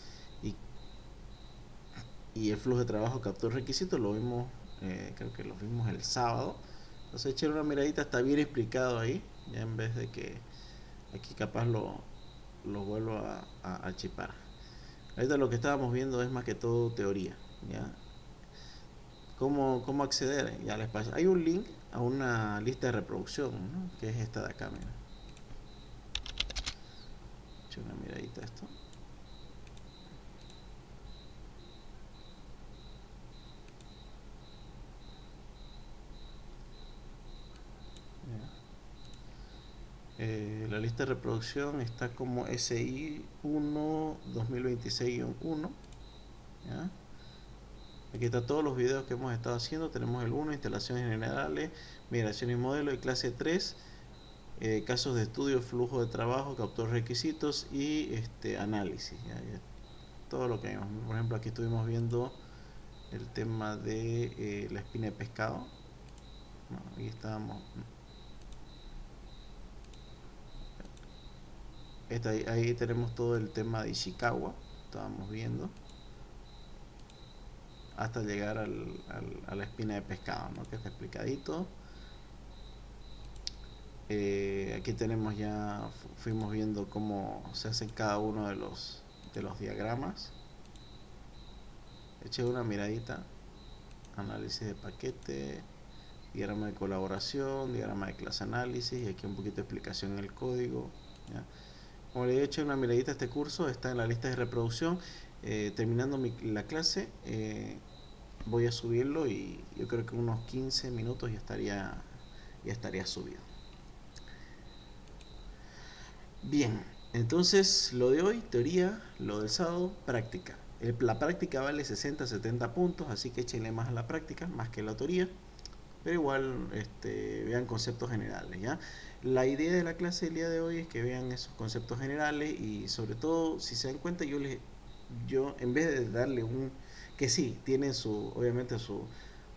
y el flujo de trabajo, captura requisitos, lo vimos, creo que lo vimos el sábado. Entonces echen una miradita, está bien explicado ahí, ya en vez de que aquí capaz lo vuelvo a chipar. Ahorita lo que estábamos viendo es más que todo teoría, ¿ya? ¿Cómo acceder? Ya les paso. Hay un link a una lista de reproducción, ¿no? Que es esta de acá, mira. Echa una miradita a esto. La lista de reproducción está como SI 1 2026-1. ¿Ya? Aquí está todos los videos que hemos estado haciendo. Tenemos el 1, instalaciones generales, migración y modelo, y clase 3, casos de estudio, flujo de trabajo, captura requisitos y análisis. ¿Ya? Todo lo que vimos. Por ejemplo, aquí estuvimos viendo el tema de la espina de pescado. No, ahí estábamos. Ahí tenemos todo el tema de Ishikawa. Estábamos viendo. Hasta llegar a la espina de pescado, ¿no? Que está explicadito. Aquí tenemos ya, fuimos viendo cómo se hace cada uno de los diagramas. Eché una miradita. Análisis de paquete, diagrama de colaboración, diagrama de clase análisis, y aquí un poquito de explicación en el código. ¿Ya? Como le he hecho una miradita a este curso, está en la lista de reproducción. Terminando la clase, voy a subirlo y yo creo que unos 15 minutos ya estaría subido. Bien, entonces lo de hoy, teoría, lo del sábado, práctica. La práctica vale 60-70 puntos, así que échenle más a la práctica, más que a la teoría. Pero igual vean conceptos generales, ¿ya? La idea de la clase del día de hoy es que vean esos conceptos generales y sobre todo, si se dan cuenta, yo en vez de darle que sí, tiene obviamente su,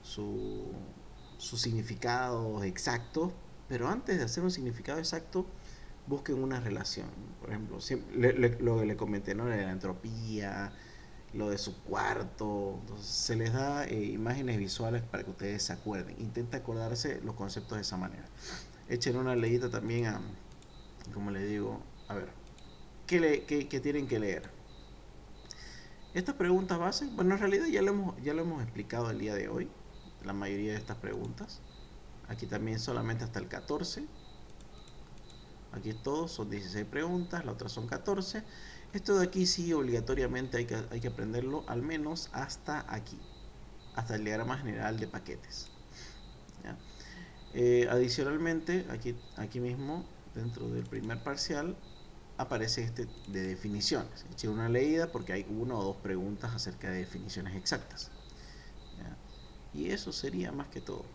su significado exacto, pero antes de hacer un significado exacto, busquen una relación. Por ejemplo, lo que le comenté, ¿no? La entropía, lo de su cuarto. Entonces, se les da imágenes visuales para que ustedes se acuerden. Intenta acordarse los conceptos de esa manera. Echen una leída también como le digo, a ver, ¿qué tienen que leer? Estas preguntas base, bueno, en realidad ya lo hemos explicado el día de hoy, la mayoría de estas preguntas. Aquí también solamente hasta el 14. Aquí todos son 16 preguntas, las otras son 14. Esto de aquí sí obligatoriamente hay que aprenderlo al menos hasta aquí, hasta el diagrama general de paquetes. ¿Ya? Adicionalmente, aquí mismo, dentro del primer parcial, aparece de definiciones. Eché una leída porque hay una o dos preguntas acerca de definiciones exactas. ¿Ya? Y eso sería más que todo.